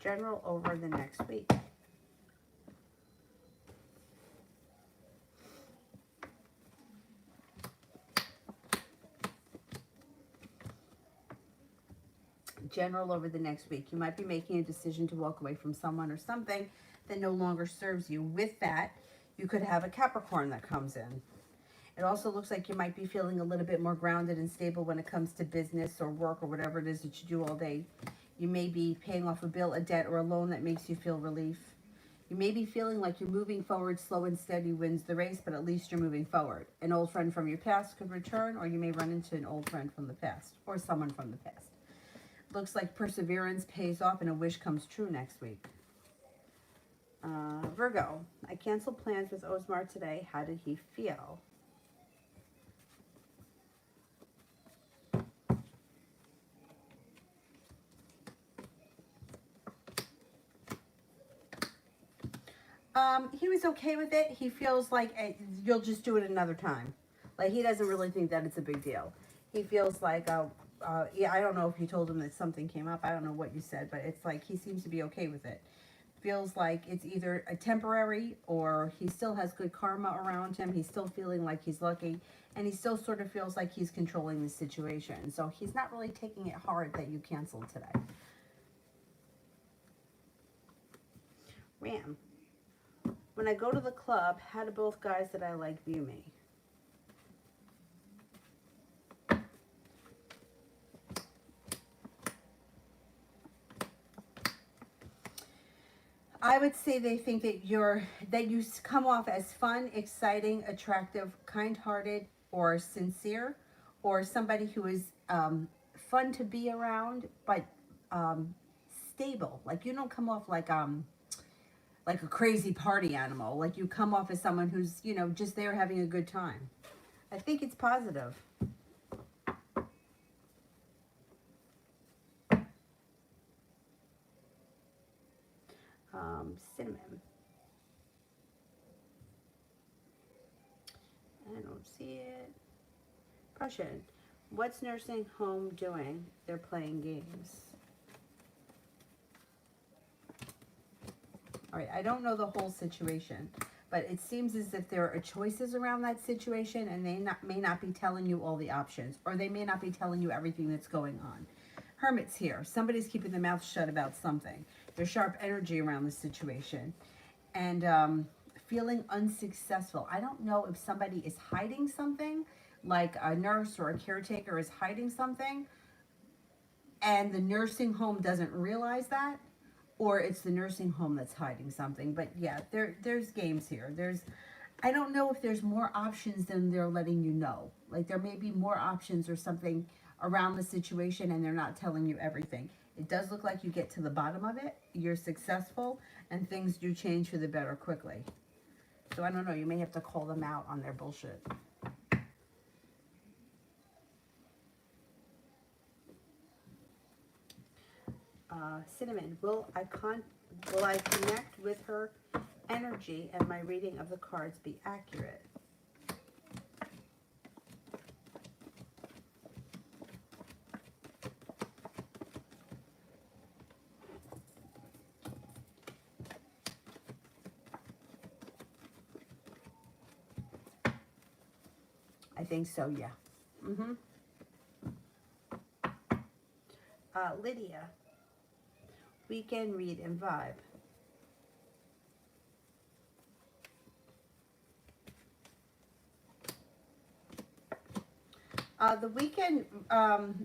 General over the next week. General over the next week. You might be making a decision to walk away from someone or something that no longer serves you. With that, you could have a Capricorn that comes in. It also looks like you might be feeling a little bit more grounded and stable when it comes to business or work or whatever it is that you do all day. You may be paying off a bill, a debt, or a loan that makes you feel relief. You may be feeling like you're moving forward, slow and steady wins the race, but at least you're moving forward. An old friend from your past could return, or you may run into an old friend from the past, or someone from the past. Looks like perseverance pays off and a wish comes true next week. Virgo, I canceled plans with Osmar today. How did he feel? He was okay with it. He feels like you'll just do it another time. Like, he doesn't really think that it's a big deal. He feels like, yeah, I don't know if you told him that something came up. I don't know what you said, but it's like he seems to be okay with it. Feels like it's either a temporary or he still has good karma around him. He's still feeling like he's lucky, and he still sort of feels like he's controlling the situation. So he's not really taking it hard that you canceled today. Ram. When I go to the club, how do both guys that I like view me? I would say they think that you come off as fun, exciting, attractive, kind-hearted, or sincere, or somebody who is fun to be around, but stable. Like, you don't come off like a crazy party animal. Like, you come off as someone who's, just there having a good time. I think it's positive. Cinnamon. I don't see it. Prussian. What's nursing home doing? They're playing games. All right, I don't know the whole situation, but it seems as if there are choices around that situation, and they may not be telling you all the options, or they may not be telling you everything that's going on. Hermit's here. Somebody's keeping their mouth shut about something. There's sharp energy around the situation, and feeling unsuccessful. I don't know if somebody is hiding something, like a nurse or a caretaker is hiding something, and the nursing home doesn't realize that, or it's the nursing home that's hiding something. But yeah, there's games here. I don't know if there's more options than they're letting you know. Like, there may be more options or something around the situation, and they're not telling you everything. It does look like you get to the bottom of it, you're successful, and things do change for the better quickly. So I don't know, you may have to call them out on their bullshit. Cinnamon, will I connect with her energy and my reading of the cards be accurate? I think so, yeah. Lydia, weekend read and vibe. The weekend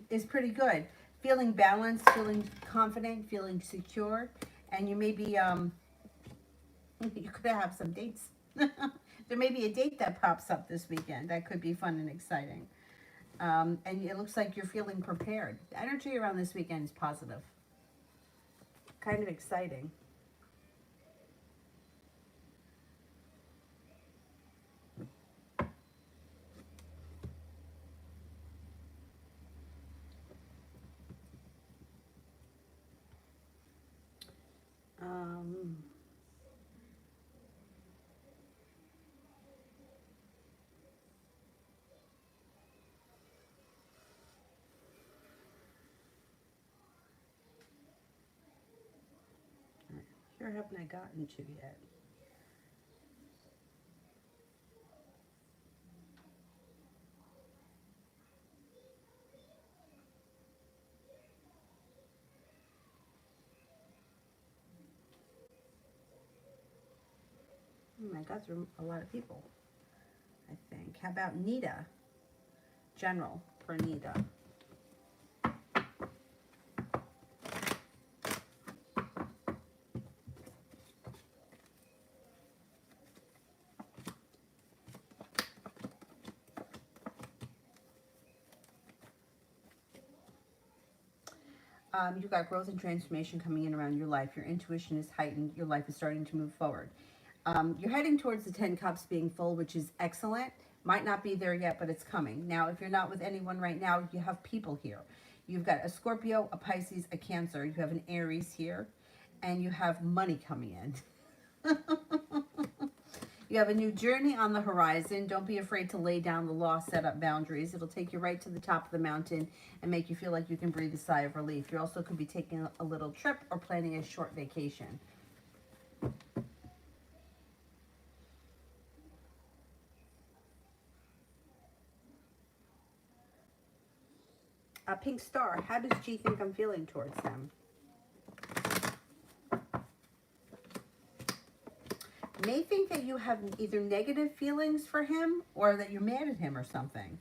is pretty good. Feeling balanced, feeling confident, feeling secure, and you may be, you could have some dates. There may be a date that pops up this weekend that could be fun and exciting. And it looks like you're feeling prepared. The energy around this weekend is positive. Kind of exciting. Here haven't I gotten to yet? I got through a lot of people, I think. How about Nita? General for Nita. You've got growth and transformation coming in around your life. Your intuition is heightened. Your life is starting to move forward. You're heading towards the 10 cups being full, which is excellent. Might not be there yet, but it's coming. Now, if you're not with anyone right now, you have people here. You've got a Scorpio, a Pisces, a Cancer. You have an Aries here, and you have money coming in. You have a new journey on the horizon. Don't be afraid to lay down the law, set up boundaries. It'll take you right to the top of the mountain and make you feel like you can breathe a sigh of relief. You also could be taking a little trip or planning a short vacation. Pink Star, how does G think I'm feeling towards them? May think that you have either negative feelings for him or that you're mad at him or something.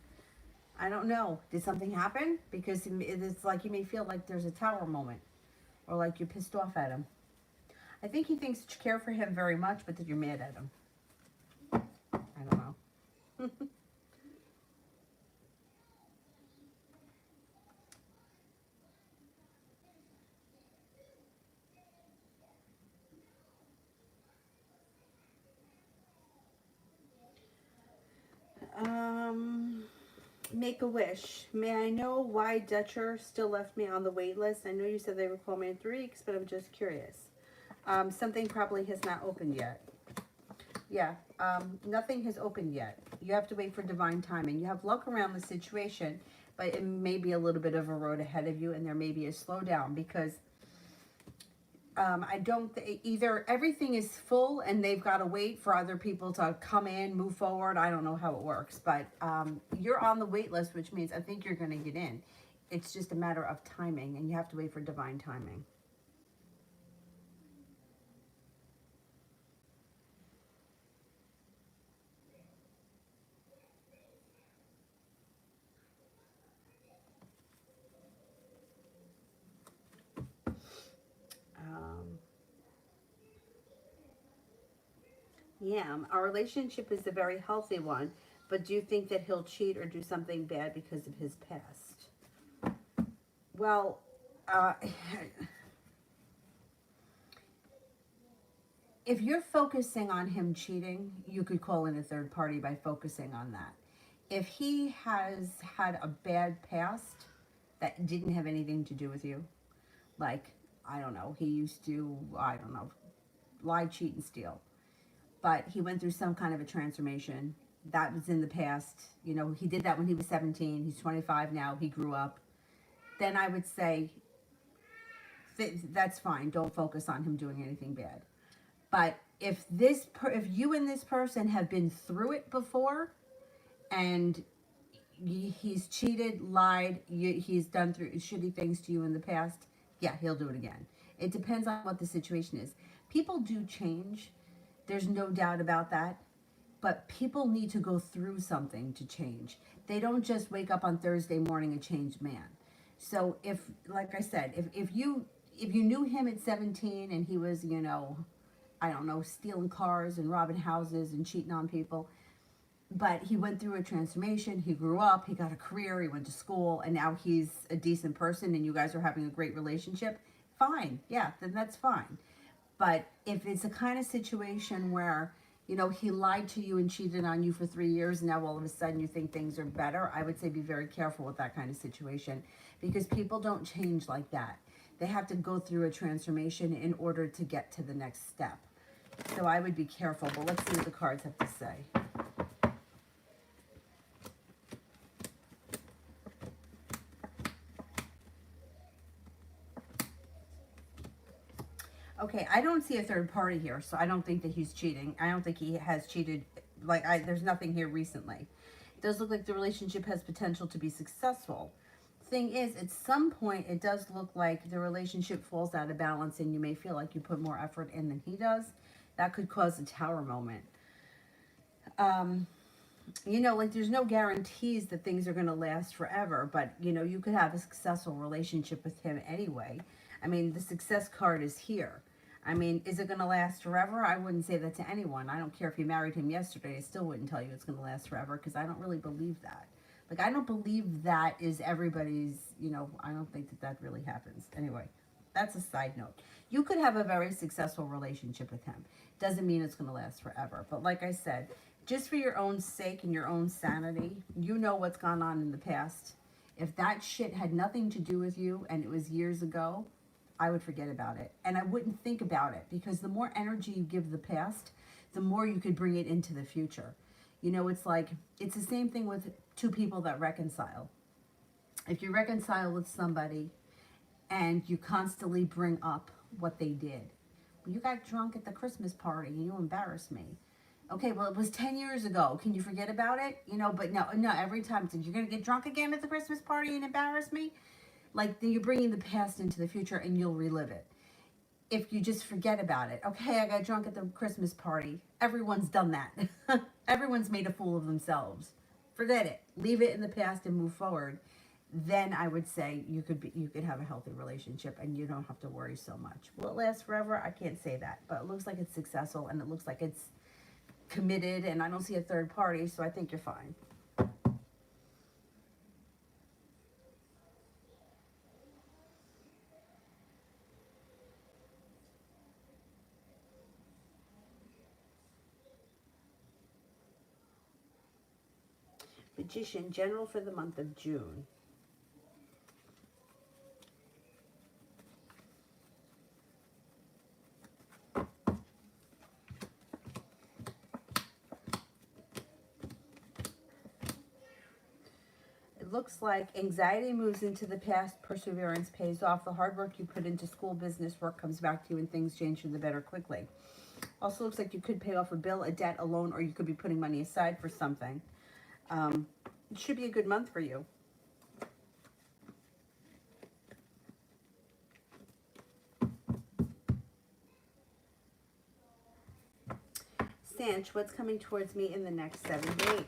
I don't know. Did something happen? Because it's like you may feel like there's a tower moment or like you're pissed off at him. I think he thinks you care for him very much, but that you're mad at him. I don't know. Make a wish. May I know why Dutcher still left me on the wait list? I know you said they would call me in 3 weeks, but I'm just curious. Something probably has not opened yet. Yeah, nothing has opened yet. You have to wait for divine timing. You have luck around the situation, but it may be a little bit of a road ahead of you, and there may be a slowdown because I don't, either everything is full and they've got to wait for other people to come in, move forward. I don't know how it works, but you're on the wait list, which means I think you're going to get in. It's just a matter of timing, and you have to wait for divine timing. Yeah, our relationship is a very healthy one, but do you think that he'll cheat or do something bad because of his past? Well, if you're focusing on him cheating, you could call in a third party by focusing on that. If he has had a bad past that didn't have anything to do with you, like, I don't know, he used to, I don't know, lie, cheat, and steal, but he went through some kind of a transformation. That was in the past. You know, he did that when he was 17. He's 25 now. He grew up. Then I would say that's fine. Don't focus on him doing anything bad. But if if you and this person have been through it before, and he's cheated, lied, he's done through shitty things to you in the past, yeah, he'll do it again. It depends on what the situation is. People do change. There's no doubt about that. But people need to go through something to change. They don't just wake up on Thursday morning a changed man. So if, like I said, if you knew him at 17 and he was, you know, I don't know, stealing cars and robbing houses and cheating on people, but he went through a transformation, he grew up, he got a career, he went to school, and now he's a decent person and you guys are having a great relationship, fine, yeah, then that's fine. But if it's a kind of situation where, you know, he lied to you and cheated on you for 3 years, and now all of a sudden you think things are better, I would say be very careful with that kind of situation, because people don't change like that. They have to go through a transformation in order to get to the next step. So I would be careful, but let's see what the cards have to say. Okay, I don't see a third party here, so I don't think that he's cheating. I don't think he has cheated. Like, there's nothing here recently. It does look like the relationship has potential to be successful. Thing is, at some point, it does look like the relationship falls out of balance and you may feel like you put more effort in than he does. That could cause a tower moment. You know, like, there's no guarantees that things are going to last forever, but, you know, you could have a successful relationship with him anyway. I mean, the success card is here. I mean, is it going to last forever? I wouldn't say that to anyone. I don't care if you married him yesterday. I still wouldn't tell you it's going to last forever, because I don't really believe that. Like, I don't believe that is everybody's, you know, I don't think that that really happens. Anyway, that's a side note. You could have a very successful relationship with him. Doesn't mean it's going to last forever. But like I said, just for your own sake and your own sanity, you know what's gone on in the past. If that shit had nothing to do with you and it was years ago, I would forget about it. And I wouldn't think about it, because the more energy you give the past, the more you could bring it into the future. You know, it's like, it's the same thing with two people that reconcile. If you reconcile with somebody and you constantly bring up what they did, well, you got drunk at the Christmas party and you embarrassed me. Okay, well, it was 10 years ago. Can you forget about it? You know, but no, every time, you're going to get drunk again at the Christmas party and embarrass me? Like, then you're bringing the past into the future and you'll relive it. If you just forget about it. Okay, I got drunk at the Christmas party. Everyone's done that. Everyone's made a fool of themselves. Forget it. Leave it in the past and move forward. Then I would say you could have a healthy relationship and you don't have to worry so much. Will it last forever? I can't say that. But it looks like it's successful and it looks like it's committed, and I don't see a third party, so I think you're fine. Magician, general for the month of June. It looks like anxiety moves into the past, perseverance pays off. The hard work you put into school, business work comes back to you, and things change for the better quickly. Also looks like you could pay off a bill, a debt, a loan, or you could be putting money aside for something. It should be a good month for you. Sanch, what's coming towards me in the next 7 days?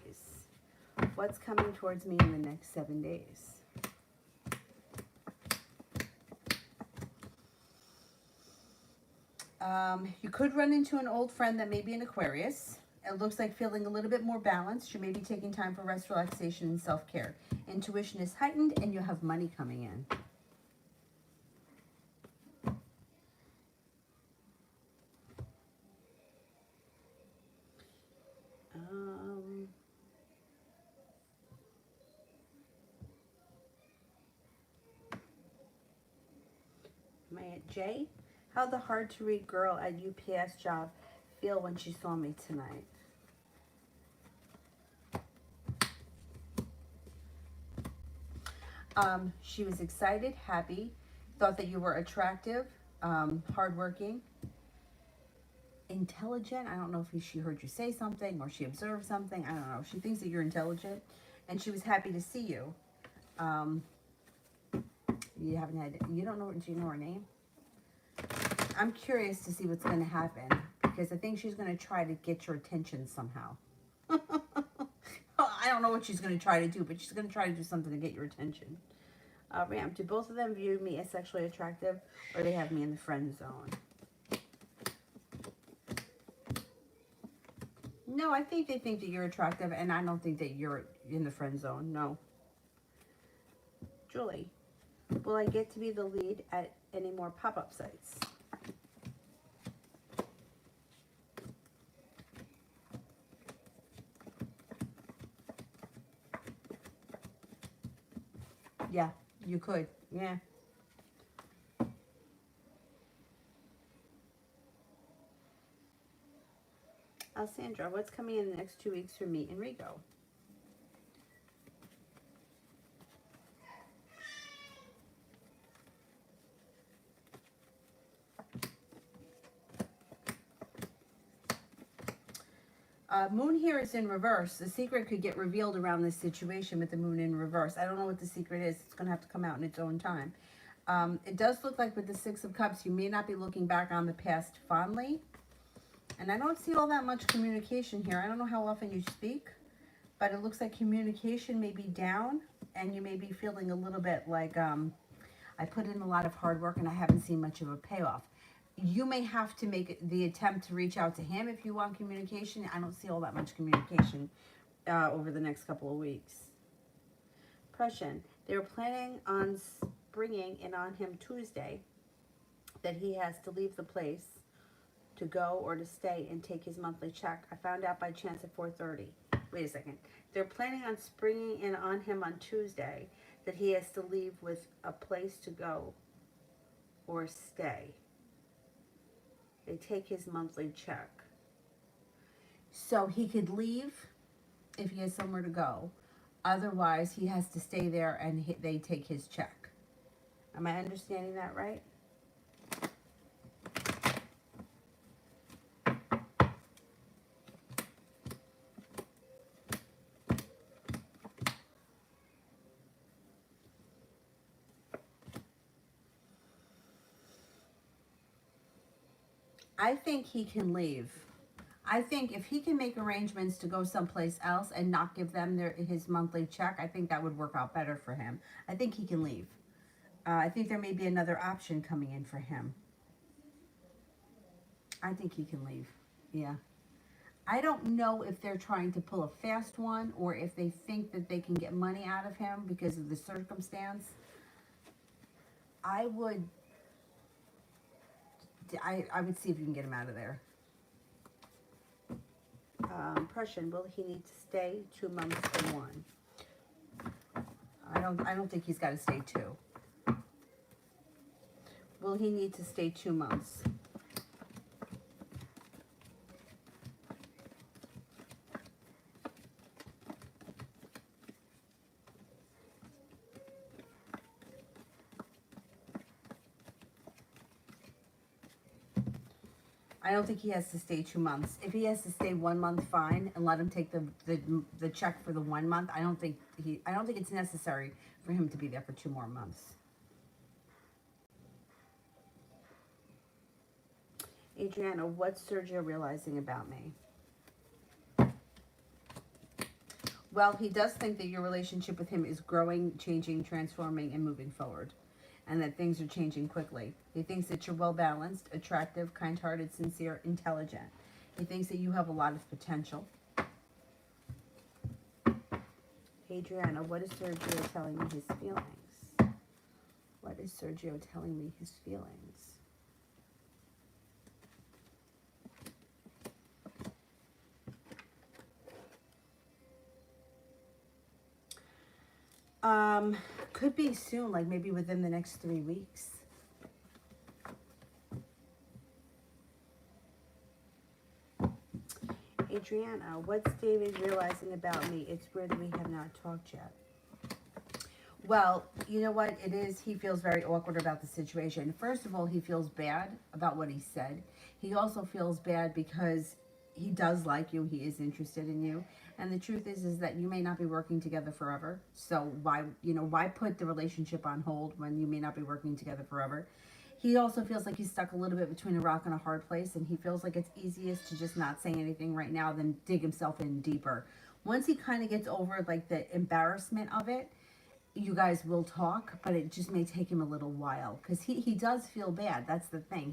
What's coming towards me in the next 7 days? You could run into an old friend that may be an Aquarius. It looks like feeling a little bit more balanced. You may be taking time for rest, relaxation, and self-care. Intuition is heightened, and you have money coming in. tonight. Jay, how'd the hard-to-read girl at UPS job feel when she saw me tonight? She was excited, happy, thought that you were attractive, hardworking, intelligent. I don't know if she heard you say something or she observed something. I don't know. She thinks that you're intelligent, and she was happy to see you. You haven't had. You don't know. Do you know her name? I'm curious to see what's going to happen because I think she's going to try to get your attention somehow. I don't know what she's going to try to do, but she's going to try to do something to get your attention. Ram, do both of them view me as sexually attractive, or they have me in the friend zone? No, I think they think that you're attractive, and I don't think that you're in the friend zone. No. Julie, will I get to be the lead at any more pop-up sites? Yeah, you could. Yeah. Alessandra, what's coming in the next 2 weeks for me and Rico? Moon here is in reverse. The secret could get revealed around this situation with the moon in reverse. I don't know what the secret is. It's going to have to come out in its own time. It does look like with the Six of Cups, you may not be looking back on the past fondly. And I don't see all that much communication here. I don't know how often you speak, but it looks like communication may be down, and you may be feeling a little bit like, I put in a lot of hard work and I haven't seen much of a payoff. You may have to make the attempt to reach out to him if you want communication. I don't see all that much communication over the next couple of weeks. Prussian, they're planning on springing in on him Tuesday that he has to leave the place to go or to stay and take his monthly check. I found out by chance at 4:30. Wait a second. They're planning on springing in on him on Tuesday that he has to leave with a place to go or stay. They take his monthly check. So he could leave if he has somewhere to go. Otherwise, he has to stay there and they take his check. Am I understanding that right? I think he can leave. I think if he can make arrangements to go someplace else and not give them his monthly check, I think that would work out better for him. I think he can leave. I think there may be another option coming in for him. I think he can leave. Yeah. I don't know if they're trying to pull a fast one or if they think that they can get money out of him because of the circumstance. I would see if you can get him out of there. Prussian, will he need to stay 2 months or 1? I don't think he's got to stay 2. Will he need to stay 2 months? I don't think he has to stay 2 months. If he has to stay 1 month, fine, and let him take the check for the 1 month. I don't think it's necessary for him to be there for 2 more months. Adriana, what's Sergio realizing about me? Well, he does think that your relationship with him is growing, changing, transforming, and moving forward, and that things are changing quickly. He thinks that you're well-balanced, attractive, kind-hearted, sincere, intelligent. He thinks that you have a lot of potential. Adriana, what is Sergio telling me his feelings? What is Sergio telling me his feelings? Could be soon, like maybe within the next 3 weeks. Adriana, what's David realizing about me? It's weird that we have not talked yet. Well, you know what it is? He feels very awkward about the situation. First of all, he feels bad about what he said. He also feels bad because he does like you. He is interested in you. And the truth is that you may not be working together forever. So why put the relationship on hold when you may not be working together forever? He also feels like he's stuck a little bit between a rock and a hard place, and he feels like it's easiest to just not say anything right now than dig himself in deeper. Once he kind of gets over like the embarrassment of it, you guys will talk, but it just may take him a little while because he does feel bad. That's the thing.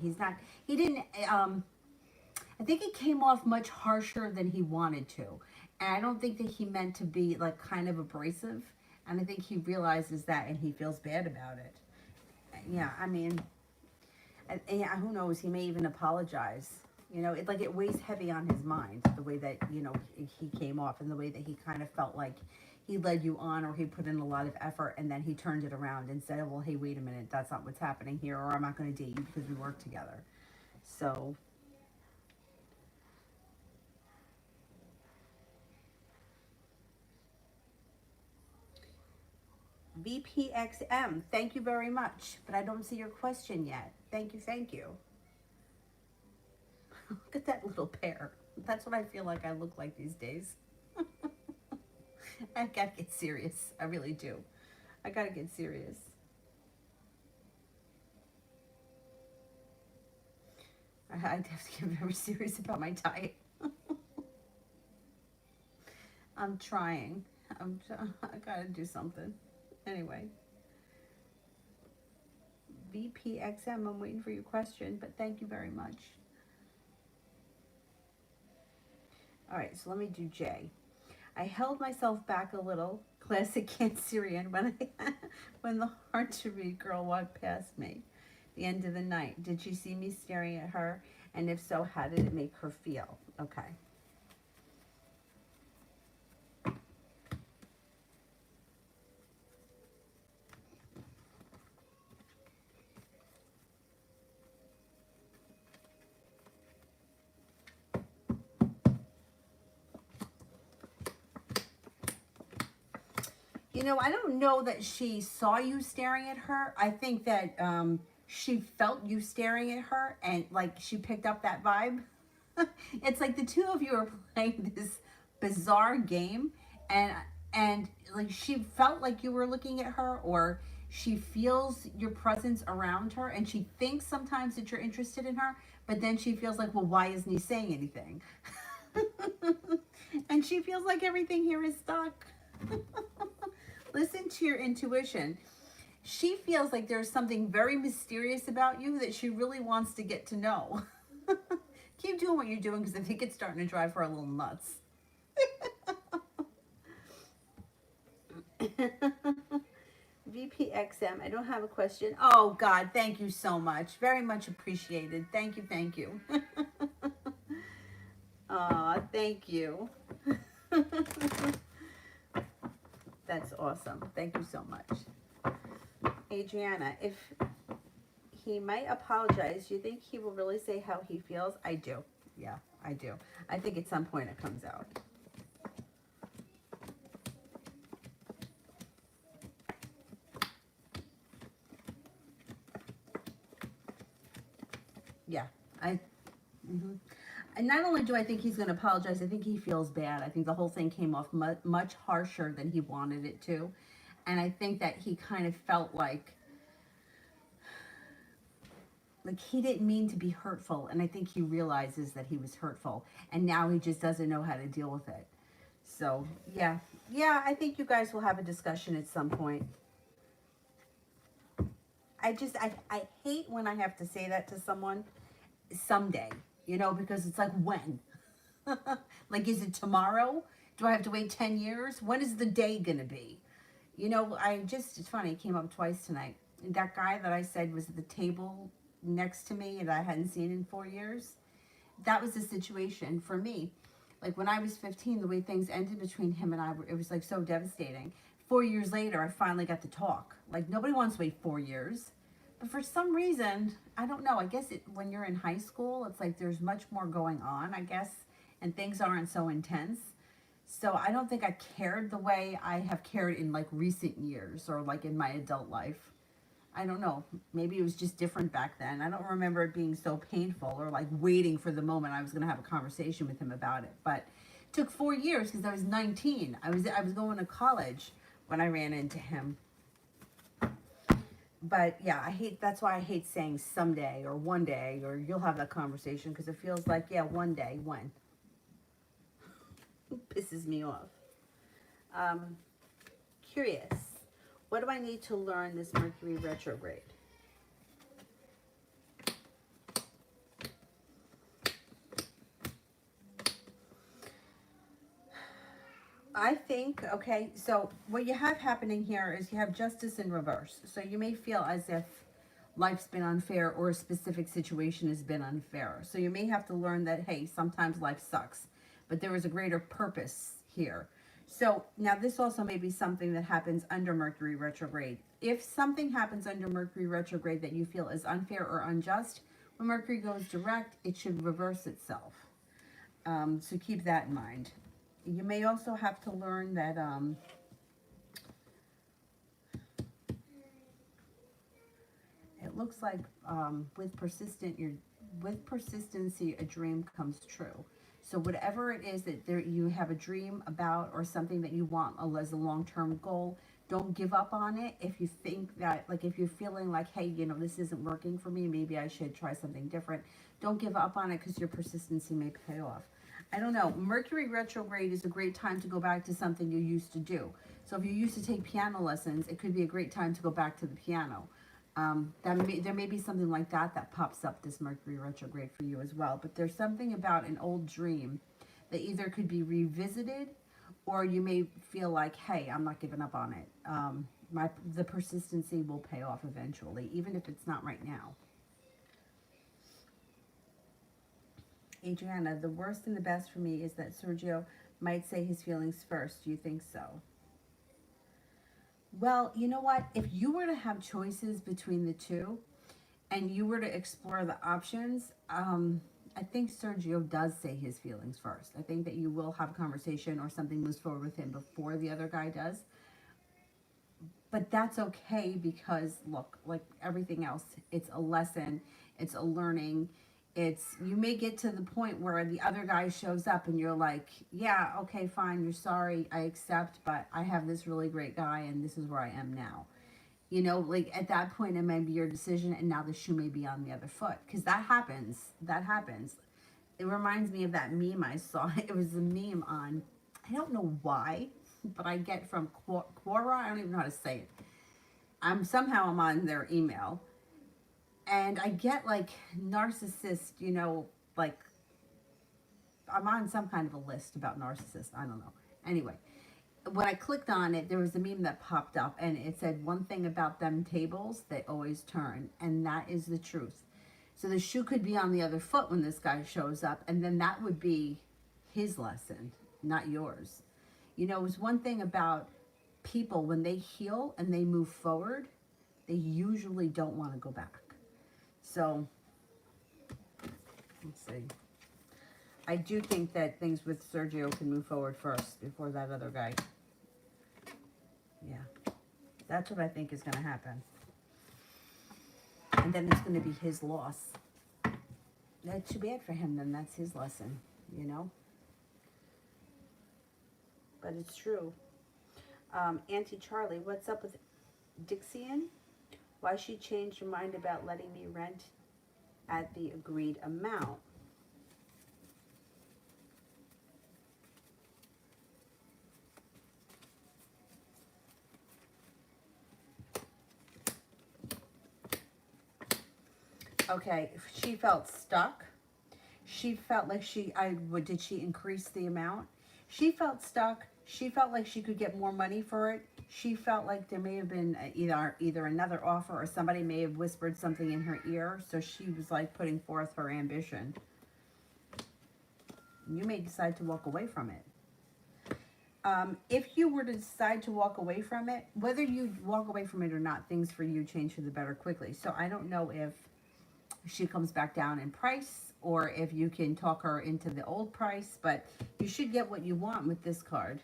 He didn't, I think it came off much harsher than he wanted to. And I don't think that he meant to be like kind of abrasive. And I think he realizes that and he feels bad about it. Yeah, I mean, who knows? He may even apologize. It weighs heavy on his mind, the way that, he came off and the way that he kind of felt like he led you on or he put in a lot of effort and then he turned it around and said, well, hey, wait a minute, that's not what's happening here, or I'm not going to date you because we work together. So, VPXM, thank you very much, but I don't see your question yet. Thank you, thank you. Look at that little pair. That's what I feel like I look like these days. I gotta get serious. I really do. I gotta get serious. I have to get very serious about my diet. I'm trying. I gotta do something. Anyway. VPXM, I'm waiting for your question, but thank you very much. All right, so let me do J. I held myself back a little, classic Cancerian, when the hard to read girl walked past me. The end of the night. Did she see me staring at her? And if so, how did it make her feel? Okay. I don't know that she saw you staring at her. I think that she felt you staring at her and like she picked up that vibe. It's like the two of you are playing this bizarre game and like she felt like you were looking at her, or she feels your presence around her and she thinks sometimes that you're interested in her, but then she feels like, well, why isn't he saying anything? And she feels like everything here is stuck. Listen to your intuition. She feels like there's something very mysterious about you that she really wants to get to know. Keep doing what you're doing because I think it's starting to drive her a little nuts. VPXM, I don't have a question. Oh, God, thank you so much. Very much appreciated. Thank you, thank you. Aw, thank you. That's awesome. Thank you so much. Adriana, if he might apologize, do you think he will really say how he feels? I do. Yeah, I do. I think at some point it comes out. Yeah, and not only do I think he's going to apologize, I think he feels bad. I think the whole thing came off much harsher than he wanted it to. And I think that he kind of felt like he didn't mean to be hurtful. And I think he realizes that he was hurtful. And now he just doesn't know how to deal with it. So, yeah. Yeah, I think you guys will have a discussion at some point. I hate when I have to say that to someone someday. Because it's like, when? Like, is it tomorrow? Do I have to wait 10 years? When is the day going to be? It's funny, it came up twice tonight. That guy that I said was at the table next to me and I hadn't seen in 4 years, that was the situation for me. Like, when I was 15, the way things ended between him and I, it was like so devastating. 4 years later, I finally got to talk. Like, nobody wants to wait 4 years. But for some reason, I don't know, I guess when you're in high school, it's like there's much more going on, I guess, and things aren't so intense. So I don't think I cared the way I have cared in like recent years or like in my adult life. I don't know. Maybe it was just different back then. I don't remember it being so painful or like waiting for the moment I was going to have a conversation with him about it. But it took 4 years because I was 19. I was going to college when I ran into him. But yeah, that's why I hate saying someday or one day or you'll have that conversation, because it feels like, yeah, one day, when? It pisses me off. Curious. What do I need to learn this Mercury retrograde? I think, okay, so what you have happening here is you have justice in reverse. So you may feel as if life's been unfair or a specific situation has been unfair. So you may have to learn that, hey, sometimes life sucks, but there is a greater purpose here. So now this also may be something that happens under Mercury retrograde. If something happens under Mercury retrograde that you feel is unfair or unjust, when Mercury goes direct, it should reverse itself. So keep that in mind. You may also have to learn that it looks like with persistency, a dream comes true. So whatever it is that you have a dream about or something that you want as a long-term goal, don't give up on it. If you think that, like, if you're feeling like, hey, this isn't working for me, maybe I should try something different, don't give up on it, because your persistency may pay off. I don't know. Mercury retrograde is a great time to go back to something you used to do. So if you used to take piano lessons, it could be a great time to go back to the piano. There may be something like that pops up this Mercury retrograde for you as well. But there's something about an old dream that either could be revisited, or you may feel like, hey, I'm not giving up on it. The persistency will pay off eventually, even if it's not right now. Adriana, the worst and the best for me is that Sergio might say his feelings first. Do you think so? Well, you know what? If you were to have choices between the two and you were to explore the options, I think Sergio does say his feelings first. I think that you will have a conversation or something moves forward with him before the other guy does. But that's okay, because look, like everything else, it's a lesson, it's a learning. You may get to the point where the other guy shows up and you're like, yeah, okay, fine, you're sorry, I accept, but I have this really great guy and this is where I am now. Like at that point, it may be your decision, and now the shoe may be on the other foot, because that happens. That happens. It reminds me of that meme I saw. It was a meme on, I don't know why, but I get from Quora, I don't even know how to say it. I'm on their email. And I get like narcissist, like I'm on some kind of a list about narcissists. I don't know. Anyway, when I clicked on it, there was a meme that popped up and it said, one thing about them tables, they always turn. And that is the truth. So the shoe could be on the other foot when this guy shows up, and then that would be his lesson, not yours. It was one thing about people, when they heal and they move forward, they usually don't want to go back. So, let's see. I do think that things with Sergio can move forward first before that other guy. Yeah. That's what I think is going to happen. And then it's going to be his loss. That's too bad for him, then. That's his lesson, But it's true. Auntie Charlie, what's up with Dixian? Why she changed her mind about letting me rent at the agreed amount? Okay, she felt stuck. She felt like did she increase the amount? She felt stuck. She felt like she could get more money for it. She felt like there may have been either another offer, or somebody may have whispered something in her ear. So she was like putting forth her ambition. You may decide to walk away from it. If you were to decide to walk away from it, whether you walk away from it or not, things for you change for the better quickly. So I don't know if she comes back down in price, or if you can talk her into the old price, but you should get what you want with this card.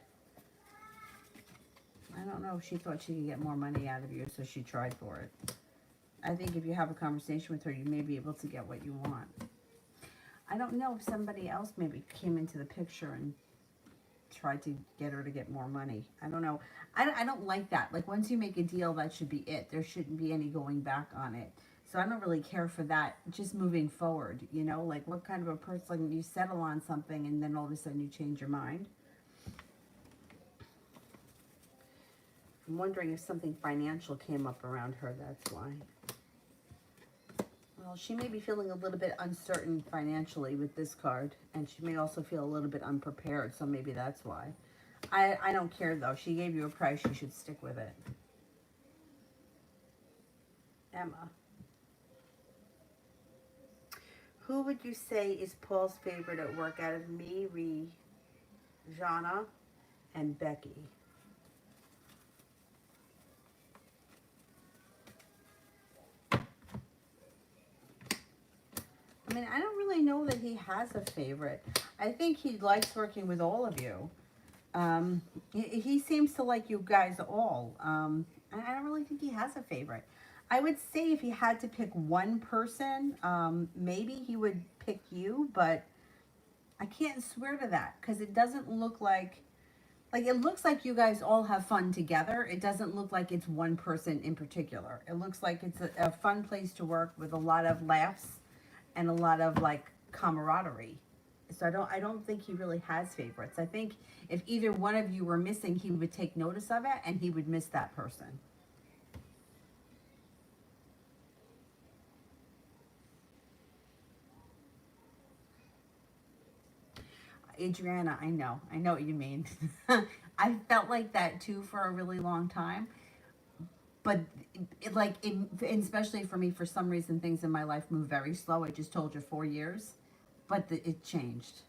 I don't know if she thought she could get more money out of you, so she tried for it. I think if you have a conversation with her, you may be able to get what you want. I don't know if somebody else maybe came into the picture and tried to get her to get more money. I don't know. I don't like that. Like, once you make a deal, that should be it. There shouldn't be any going back on it. So I don't really care for that. Just moving forward, you know, like, what kind of a person, you settle on something and then all of a sudden you change your mind. I'm wondering if something financial came up around her, that's why. Well, she may be feeling a little bit uncertain financially with this card, and she may also feel a little bit unprepared, so maybe that's why. I don't care, though. She gave you a price. You should stick with it. Emma. Who would you say is Paul's favorite at work out of me, Jana, and Becky? I mean, I don't really know that he has a favorite. I think he likes working with all of you. He seems to like you guys all. I don't really think he has a favorite. I would say if he had to pick one person, maybe he would pick you, but I can't swear to that because it doesn't look like it looks like you guys all have fun together. It doesn't look like it's one person in particular. It looks like it's a fun place to work with a lot of laughs and a lot of like camaraderie. So I don't think he really has favorites. I think if either one of you were missing, he would take notice of it and he would miss that person. Adriana, I know what you mean. I felt like that too for a really long time. But especially for me, for some reason, things in my life move very slow. I just told you 4 years, but it changed.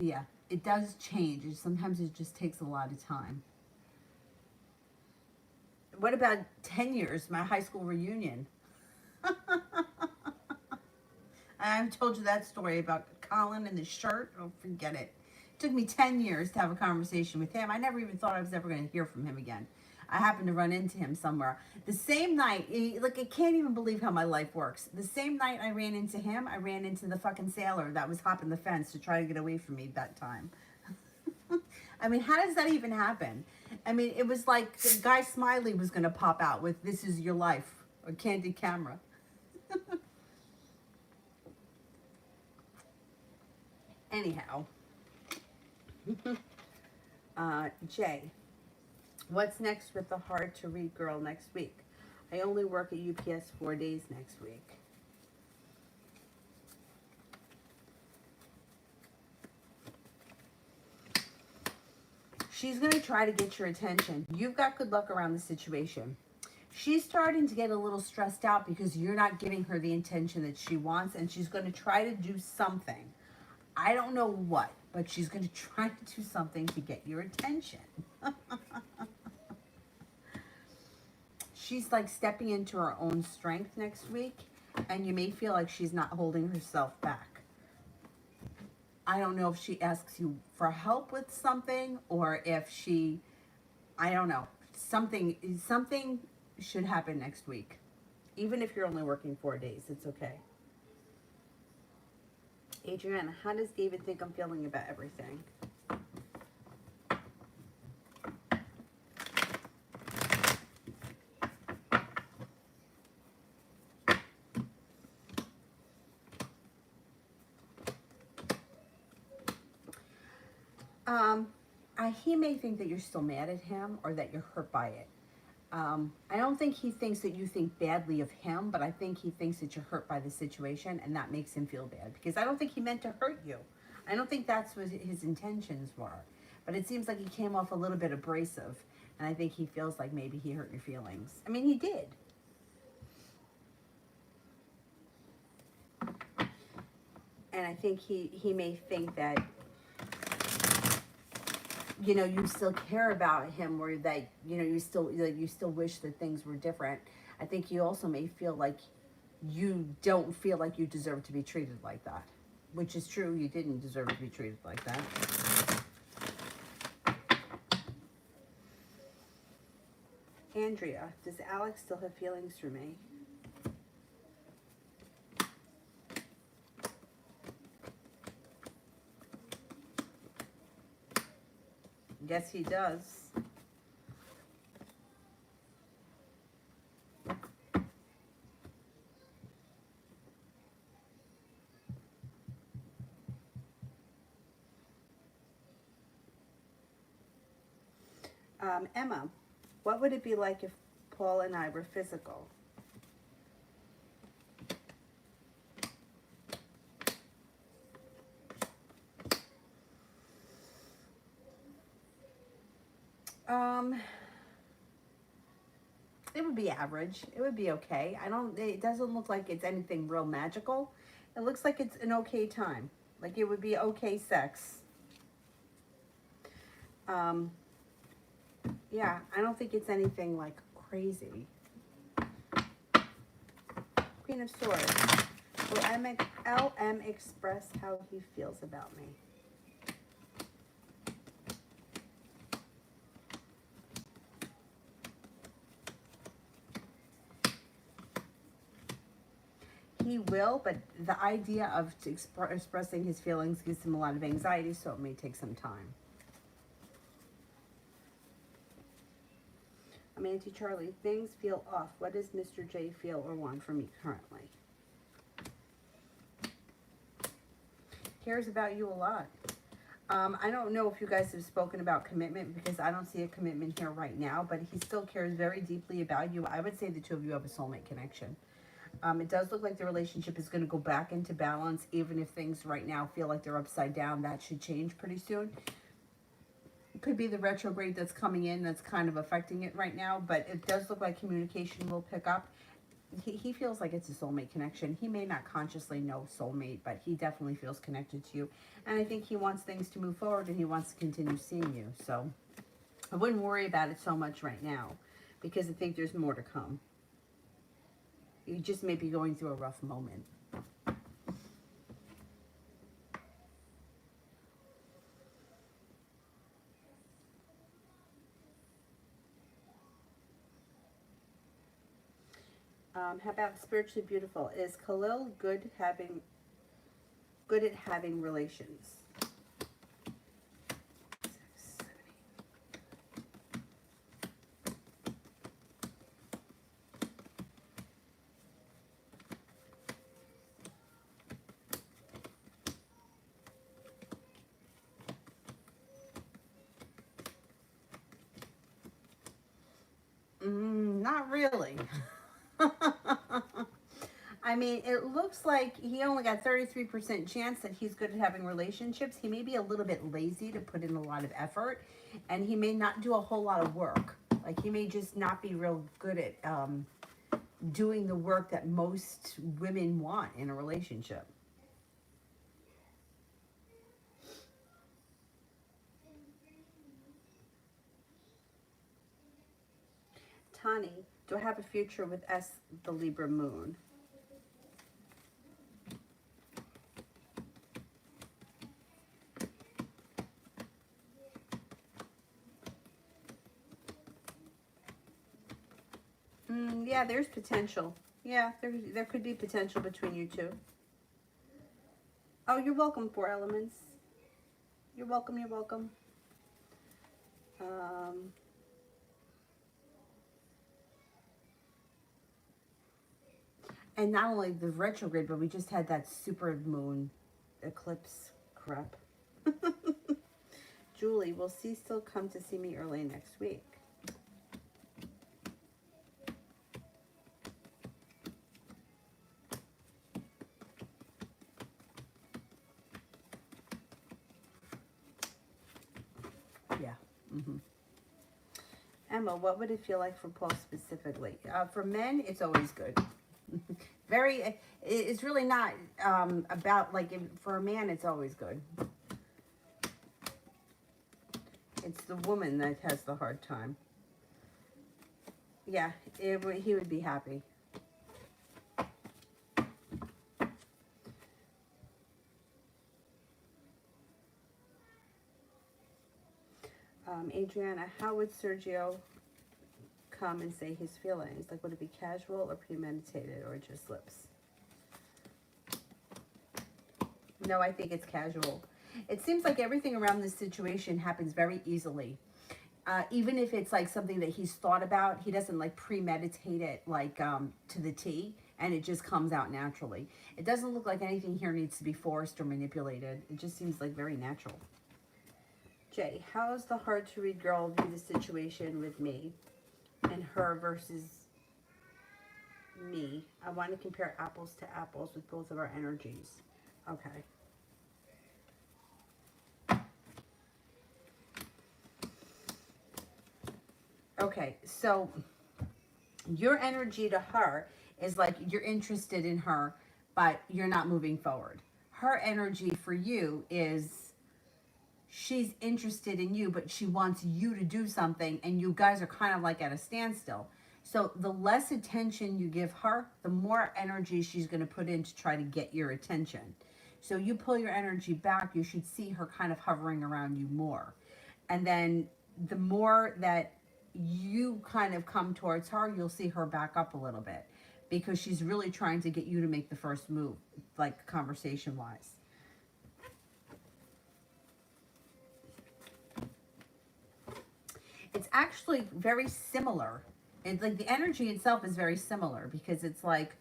Yeah, it does change. Sometimes it just takes a lot of time. What about 10 years, my high school reunion? I've told you that story about Colin and the shirt. Oh, forget it. It took me 10 years to have a conversation with him. I never even thought I was ever going to hear from him again. I happened to run into him somewhere. The same night, like, I can't even believe how my life works. The same night I ran into him, I ran into the fucking sailor that was hopping the fence to try to get away from me that time. I mean, how does that even happen? I mean, it was like the guy Smiley was going to pop out with "This Is Your Life," a candid camera. Anyhow, Jay, what's next with the hard to read girl next week? I only work at UPS 4 days next week. She's going to try to get your attention. You've got good luck around the situation. She's starting to get a little stressed out because you're not giving her the attention that she wants, and she's going to try to do something. I don't know what, but she's going to try to do something to get your attention. She's like stepping into her own strength next week, and you may feel like she's not holding herself back. I don't know if she asks you for help with something, or if she, I don't know, something should happen next week. Even if you're only working 4 days, it's okay. Adriana, how does David think I'm feeling about everything? He may think that you're still mad at him or that you're hurt by it. I don't think he thinks that you think badly of him, but I think he thinks that you're hurt by the situation, and that makes him feel bad because I don't think he meant to hurt you. I don't think that's what his intentions were, but it seems like he came off a little bit abrasive, and I think he feels like maybe he hurt your feelings. I mean, he did. And I think he may think that, you know, you still care about him, or that, you know, you still wish that things were different. I think you also may feel like you don't feel like you deserve to be treated like that. Which is true, you didn't deserve to be treated like that. Andrea, does Alex still have feelings for me? Yes, he does. Emma, what would it be like if Paul and I were physical? It would be average. It would be okay. It doesn't look like it's anything real magical. It looks like it's an okay time. Like it would be okay sex. Yeah, I don't think it's anything like crazy. Queen of Swords. Will LM express how he feels about me? He will, but the idea of expressing his feelings gives him a lot of anxiety, so it may take some time. I'm Auntie Charlie. Things feel off. What does Mr. J feel or want from me currently? Cares about you a lot. I don't know if you guys have spoken about commitment because I don't see a commitment here right now, but he still cares very deeply about you. I would say the two of you have a soulmate connection. It does look like the relationship is going to go back into balance, even if things right now feel like they're upside down. That should change pretty soon. It could be the retrograde that's coming in that's kind of affecting it right now, but it does look like communication will pick up. He feels like it's a soulmate connection. He may not consciously know soulmate, but he definitely feels connected to you. And I think he wants things to move forward and he wants to continue seeing you. So I wouldn't worry about it so much right now because I think there's more to come. You just may be going through a rough moment. How about spiritually beautiful? Is Khalil good at having relations? Not really. I mean, it looks like he only got 33% chance that he's good at having relationships. He may be a little bit lazy to put in a lot of effort, and he may not do a whole lot of work. Like, he may just not be real good at doing the work that most women want in a relationship. Tani, do I have a future with S, the Libra moon? Yeah, there's potential. Yeah, there could be potential between you two. Oh, you're welcome, Four Elements. You're welcome, you're welcome. And not only the retrograde, but we just had that super moon eclipse crap. Julie, will C still come to see me early next week? Yeah. Emma, what would it feel like for Paul specifically? For men, it's always good. It's really not about, like, for a man, it's always good. It's the woman that has the hard time. Yeah, he would be happy. Adriana, how would Sergio come and say his feelings? Like, would it be casual or premeditated or just lips? No, I think it's casual. It seems like everything around this situation happens very easily. Even if it's like something that he's thought about, he doesn't like premeditate it like to the T, and it just comes out naturally. It doesn't look like anything here needs to be forced or manipulated. It just seems like very natural. Jay, how does the hard to read girl view the situation with me and her versus me? I want to compare apples to apples with both of our energies. Okay. Okay, so your energy to her is like you're interested in her, but you're not moving forward. Her energy for you is she's interested in you, but she wants you to do something, and you guys are kind of like at a standstill. So the less attention you give her, the more energy she's going to put in to try to get your attention. So you pull your energy back, you should see her kind of hovering around you more. And then the more that you kind of come towards her, you'll see her back up a little bit because she's really trying to get you to make the first move, like conversation wise. It's actually very similar. It's like the energy itself is very similar because it's like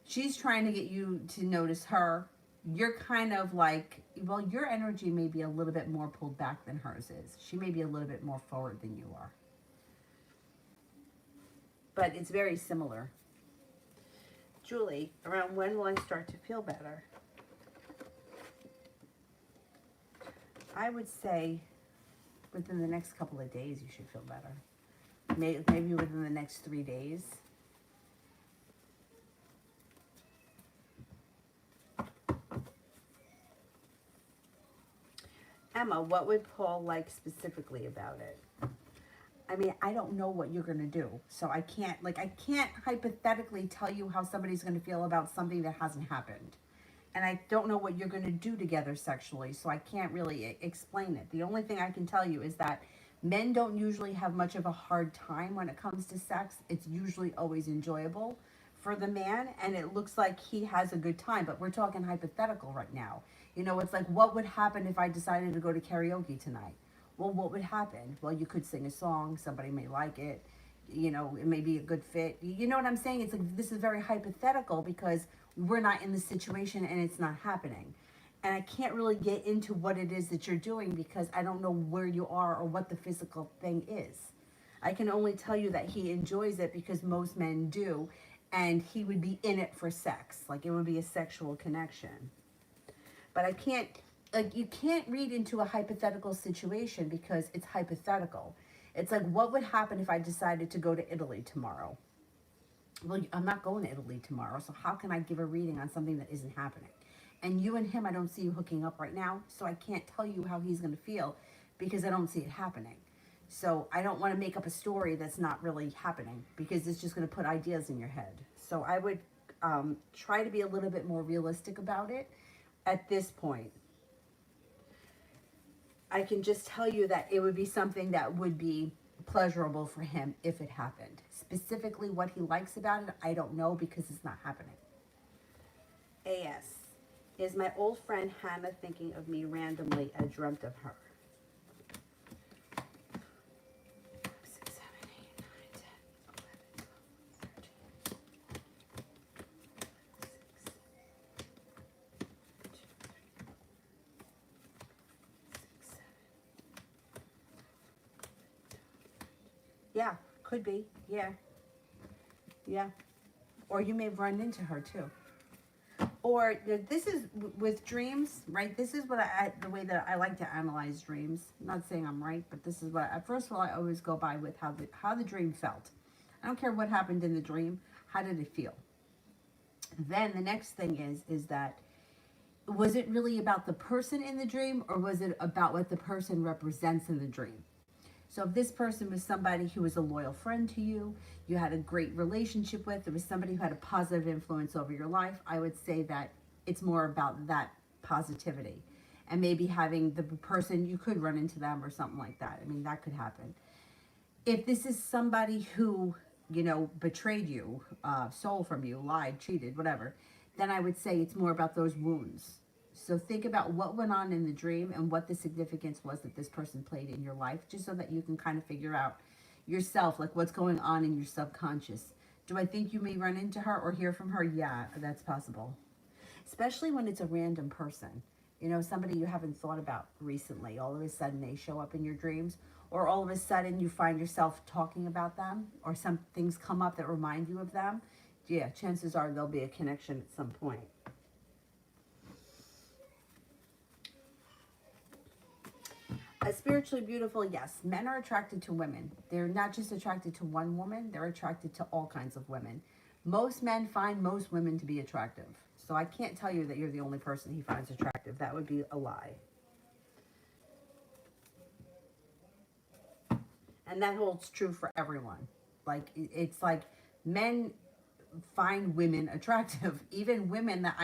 she's trying to get you to notice her. You're kind of like, well, your energy may be a little bit more pulled back than hers is. She may be a little bit more forward than you are. But it's very similar. Julie, around when will I start to feel better? I would say within the next couple of days you should feel better. Maybe within the next 3 days. Emma, what would Paul like specifically about it? I mean, I don't know what you're going to do. So I can't hypothetically tell you how somebody's going to feel about something that hasn't happened. And I don't know what you're going to do together sexually, so I can't really explain it. The only thing I can tell you is that men don't usually have much of a hard time when it comes to sex. It's usually always enjoyable for the man, and it looks like he has a good time, but we're talking hypothetical right now. You know, it's like, what would happen if I decided to go to karaoke tonight? Well, what would happen? Well, you could sing a song, somebody may like it, you know, it may be a good fit. You know what I'm saying? It's like, this is very hypothetical because we're not in the situation and it's not happening. And I can't really get into what it is that you're doing because I don't know where you are or what the physical thing is. I can only tell you that he enjoys it because most men do, and he would be in it for sex. Like, it would be a sexual connection. But I can't, like, you can't read into a hypothetical situation because it's hypothetical. It's like, what would happen if I decided to go to Italy tomorrow? Well, I'm not going to Italy tomorrow, so how can I give a reading on something that isn't happening? And you and him, I don't see you hooking up right now, so I can't tell you how he's going to feel because I don't see it happening. So I don't want to make up a story that's not really happening because it's just going to put ideas in your head. So I would try to be a little bit more realistic about it at this point. I can just tell you that it would be something that would be pleasurable for him if it happened. Specifically what he likes about it, I don't know because it's not happening. AS. Is my old friend Hannah thinking of me randomly? I dreamt of her. 6, 7, 8, 9, 10, 11, 12, 13, 14, 15, 16, 17, 18, 19, 20, 21, 22, 23, 24, 25, 26, 27, 28, 29, 30. Yeah, could be. Yeah. Yeah. Or you may have run into her too. Or this is with dreams, right? This is what the way that I like to analyze dreams. I'm not saying I'm right, but this is what first of all, I always go by with how the dream felt. I don't care what happened in the dream. How did it feel? Then the next thing is that, was it really about the person in the dream, or was it about what the person represents in the dream? So if this person was somebody who was a loyal friend to you, you had a great relationship with, there was somebody who had a positive influence over your life, I would say that it's more about that positivity. and maybe having the person, you could run into them or something like that. I mean, that could happen. If this is somebody who, you know, betrayed you, stole from you, lied, cheated, whatever, then I would say it's more about those wounds. So think about what went on in the dream and what the significance was that this person played in your life, just so that you can kind of figure out yourself, like what's going on in your subconscious. Do I think you may run into her or hear from her? Yeah, that's possible. Especially when it's a random person. You know, somebody you haven't thought about recently. All of a sudden they show up in your dreams, or all of a sudden you find yourself talking about them, or some things come up that remind you of them. Yeah, chances are there'll be a connection at some point. Spiritually beautiful, yes. Men are attracted to women. They're not just attracted to one woman, they're attracted to all kinds of women. Most men find most women to be attractive. So I can't tell you that you're the only person he finds attractive. That would be a lie. And that holds true for everyone. Like, it's like men find women attractive. Even women that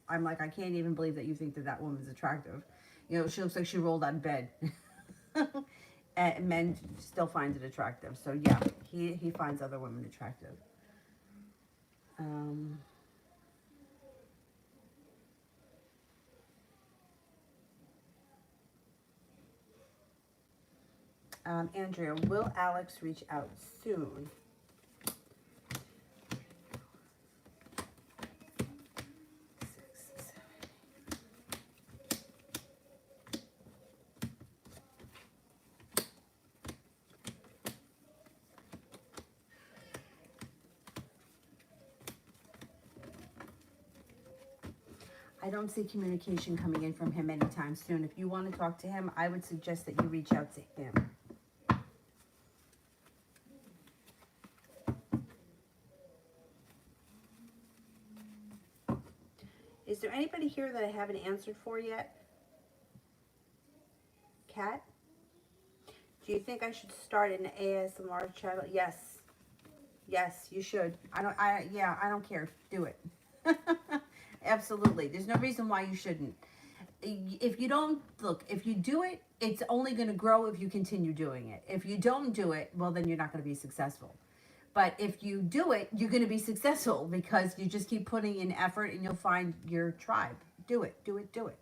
I'm like, I can't even believe that you think that that woman's attractive. You know, she looks like she rolled out of bed. And men still find it attractive. So yeah, he finds other women attractive. Andrea, will Alex reach out soon? I don't see communication coming in from him anytime soon. If you want to talk to him, I would suggest that you reach out to him. Is there anybody here that I haven't answered for yet? Kat? Do you think I should start an ASMR channel? Yes. Yes, you should. I don't care. Do it. Absolutely. There's no reason why you shouldn't. If you don't, look, if you do it, it's only going to grow if you continue doing it. If you don't do it, well, then you're not going to be successful. But if you do it, you're going to be successful because you just keep putting in effort and you'll find your tribe. Do it, do it, do it.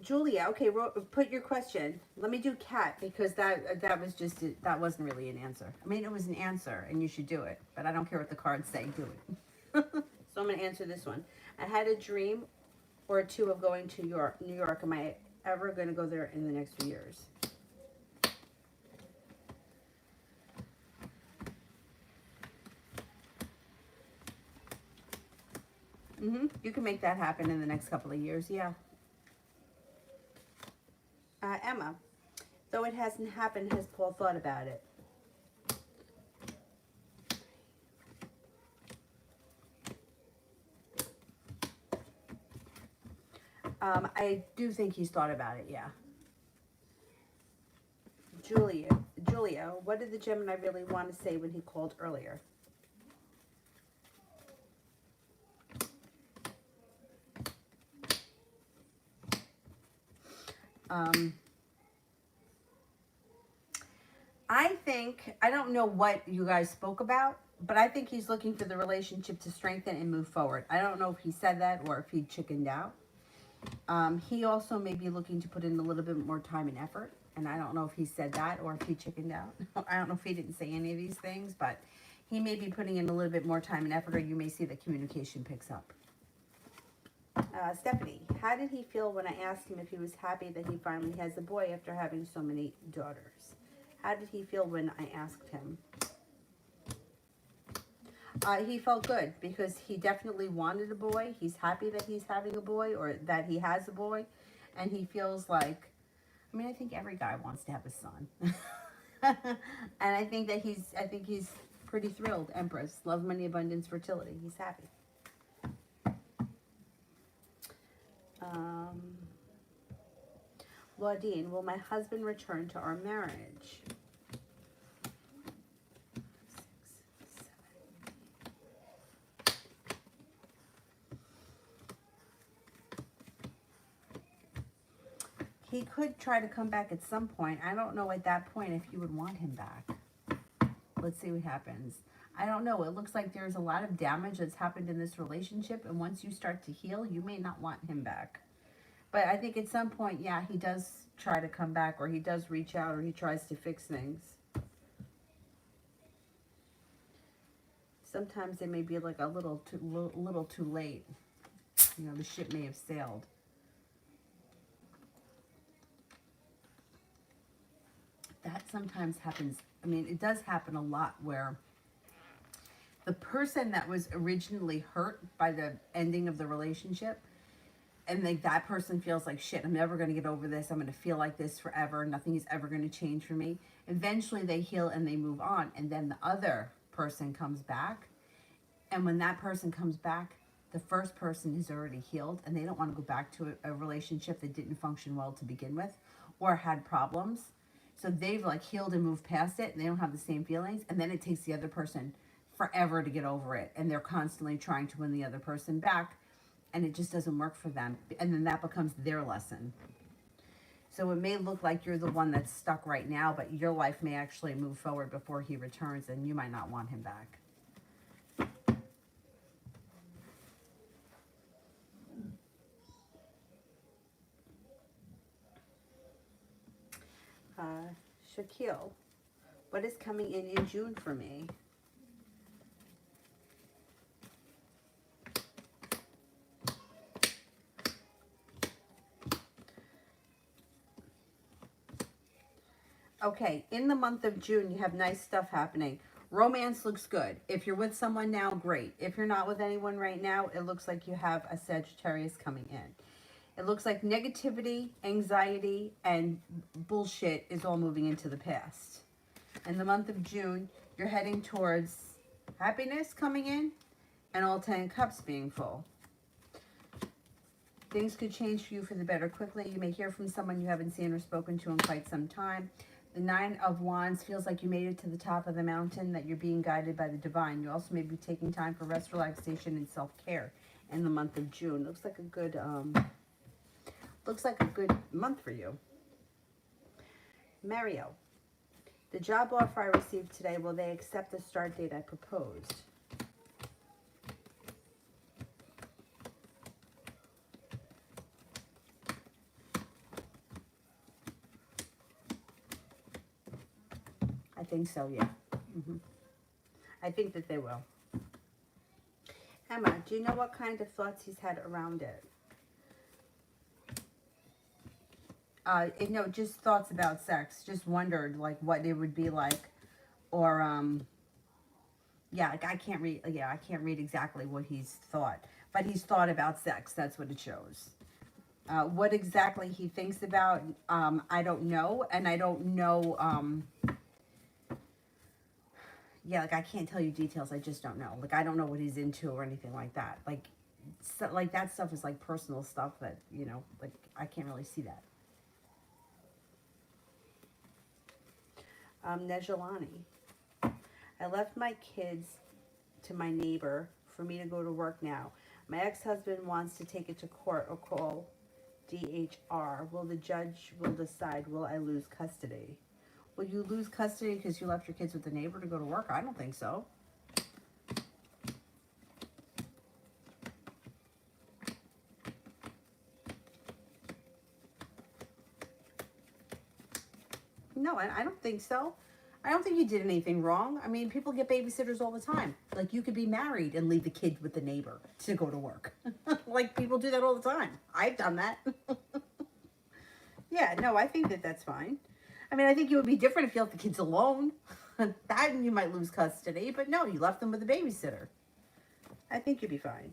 Julia, okay, put your question. Let me do Kat because that was just that wasn't really an answer. I mean, it was an answer, and you should do it. But I don't care what the cards say. Do it. So I'm gonna answer this one. I had a dream or two of going to New York. Am I ever gonna go there in the next few years? You can make that happen in the next couple of years. Yeah. Emma, though it hasn't happened, has Paul thought about it? I do think he's thought about it, yeah. Julia, what did the Gemini really want to say when he called earlier? I don't know what you guys spoke about, but I think he's looking for the relationship to strengthen and move forward. I don't know if he said that or if he chickened out. He also may be looking to put in a little bit more time and effort, and I don't know if he said that or if he chickened out. I don't know if he didn't say any of these things, but he may be putting in a little bit more time and effort, or you may see that communication picks up. Stephanie, how did he feel when I asked him if he was happy that he finally has a boy after having so many daughters? How did he feel when I asked him? He felt good because he definitely wanted a boy. He's happy that he's having a boy or that he has a boy. And he feels like, I mean, I think every guy wants to have a son. And I think he's pretty thrilled. Empress, love, money, abundance, fertility. He's happy. Um, Claudine, will my husband return to our marriage? He could try to come back at some point. I don't know at that point if you would want him back. Let's see what happens. I don't know. It looks like there's a lot of damage that's happened in this relationship, and once you start to heal, you may not want him back. But I think at some point, yeah, he does try to come back, or he does reach out, or he tries to fix things. Sometimes it may be like a little too late. You know, the ship may have sailed. That sometimes happens. I mean, it does happen a lot where the person that was originally hurt by the ending of the relationship, and like that person feels like, shit, I'm never going to get over this. I'm going to feel like this forever. Nothing is ever going to change for me. Eventually they heal and they move on. And then the other person comes back. And when that person comes back, the first person is already healed and they don't want to go back to a relationship that didn't function well to begin with or had problems. So they've like healed and moved past it and they don't have the same feelings. And then it takes the other person forever to get over it. And they're constantly trying to win the other person back. And it just doesn't work for them. And then that becomes their lesson. So it may look like you're the one that's stuck right now, but your life may actually move forward before he returns and you might not want him back. Shaquille, what is coming in June for me? Okay, in the month of June, you have nice stuff happening. Romance looks good. If you're with someone now, great. If you're not with anyone right now, it looks like you have a Sagittarius coming in. It looks like negativity, anxiety, and bullshit is all moving into the past. In the month of June, you're heading towards happiness coming in and all 10 cups being full. Things could change for you for the better quickly. You may hear from someone you haven't seen or spoken to in quite some time. The 9 of Wands feels like you made it to the top of the mountain, that you're being guided by the divine. You also may be taking time for rest, relaxation, and self-care in the month of June. Looks like a good month for you. Mario, the job offer I received today, will they accept the start date I proposed? I think so, yeah. I think that they will. Emma, do you know what kind of thoughts he's had around it? No, just thoughts about sex. Just wondered, like, what it would be like. Or, yeah, like, I can't read exactly what he's thought. But he's thought about sex. That's what it shows. What exactly he thinks about, I don't know. And I don't know, yeah, like, I can't tell you details. I just don't know. Like, I don't know what he's into or anything like that. Like, so, like, that stuff is, like, personal stuff that, you know, like, I can't really see that. Nejelani, I left my kids to my neighbor for me to go to work now. My ex-husband wants to take it to court or call DHR. The judge will decide, will I lose custody? Will you lose custody because you left your kids with the neighbor to go to work? I don't think so. No, I don't think so. I don't think you did anything wrong. I mean, people get babysitters all the time. Like, you could be married and leave the kid with the neighbor to go to work. Like, people do that all the time. I've done that. Yeah, no, I think that that's fine. I mean, I think it would be different if you left the kids alone. That you might lose custody. But no, you left them with a babysitter. I think you'd be fine.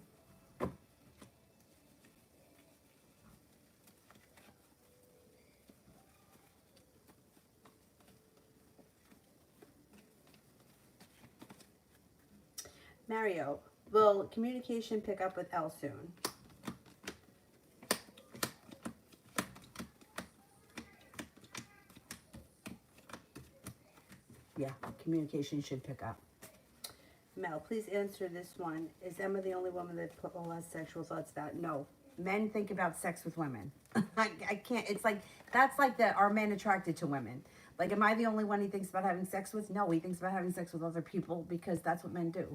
Mario, will communication pick up with Elle soon? yeah, communication should pick up. Mel, please answer this one. Is Emma the only woman that people has sexual thoughts about? No. Men think about sex with women. I can't, it's like, that's like are men attracted to women? Like, am I the only one he thinks about having sex with? No, he thinks about having sex with other people because that's what men do.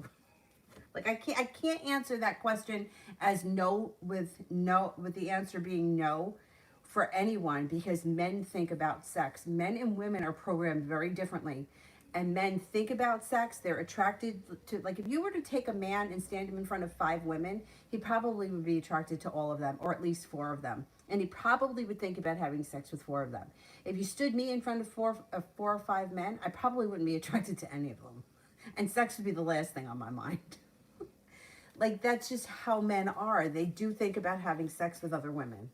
Like, I can't answer that question as no, with the answer being no for anyone, because men think about sex. Men and women are programmed very differently. And men think about sex. They're attracted to, like, if you were to take a man and stand him in front of 5 women, he probably would be attracted to all of them, or at least 4 of them. And he probably would think about having sex with 4 of them. If you stood me in front of 4 or 5 men, I probably wouldn't be attracted to any of them. And sex would be the last thing on my mind. Like, that's just how men are. They do think about having sex with other women.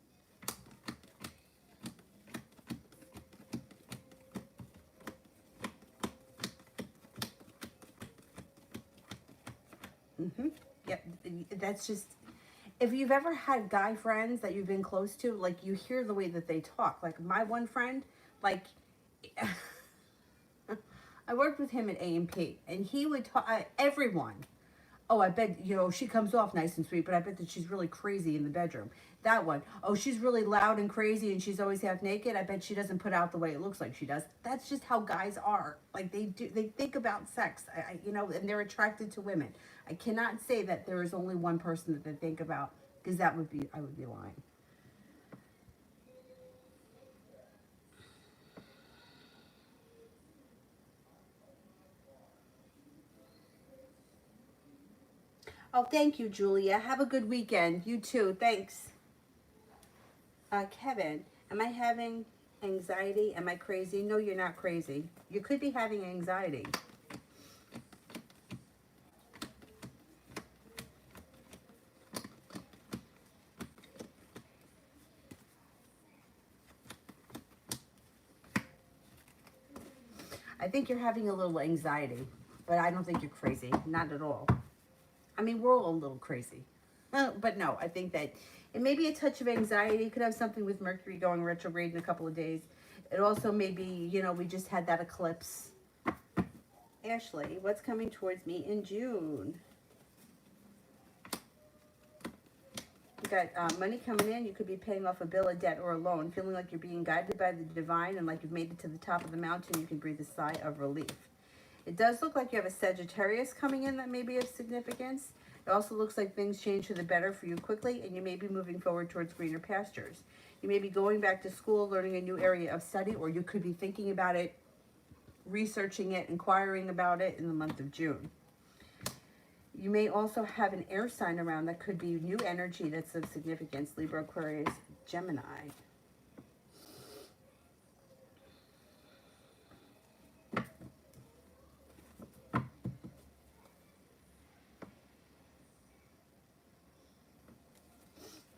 Yep, that's just, if you've ever had guy friends that you've been close to, like, you hear the way that they talk. Like, my one friend, like, I worked with him at A&P, and he would talk, everyone, oh, I bet, she comes off nice and sweet, but I bet that she's really crazy in the bedroom. That one, oh, she's really loud and crazy, and she's always half naked. I bet she doesn't put out the way it looks like she does. That's just how guys are. Like, they think about sex, and they're attracted to women. I cannot say that there is only one person that they think about, because I would be lying. Oh, thank you, Julia. Have a good weekend. You too. Thanks. Kevin, am I having anxiety? Am I crazy? No, you're not crazy. You could be having anxiety. I think you're having a little anxiety, but I don't think you're crazy. Not at all. I mean, we're all a little crazy. But no, I think that it may be a touch of anxiety. It could have something with Mercury going retrograde in a couple of days. It also may be, we just had that eclipse. Ashley, what's coming towards me in June? You got money coming in. You could be paying off a bill, a debt, or a loan, feeling like you're being guided by the divine and like you've made it to the top of the mountain. You can breathe a sigh of relief. It does look like you have a Sagittarius coming in that may be of significance. It also looks like things change for the better for you quickly, and you may be moving forward towards greener pastures. You may be going back to school, learning a new area of study, or you could be thinking about it, researching it, inquiring about it in the month of June. You may also have an air sign around that could be new energy that's of significance. Libra, Aquarius, Gemini.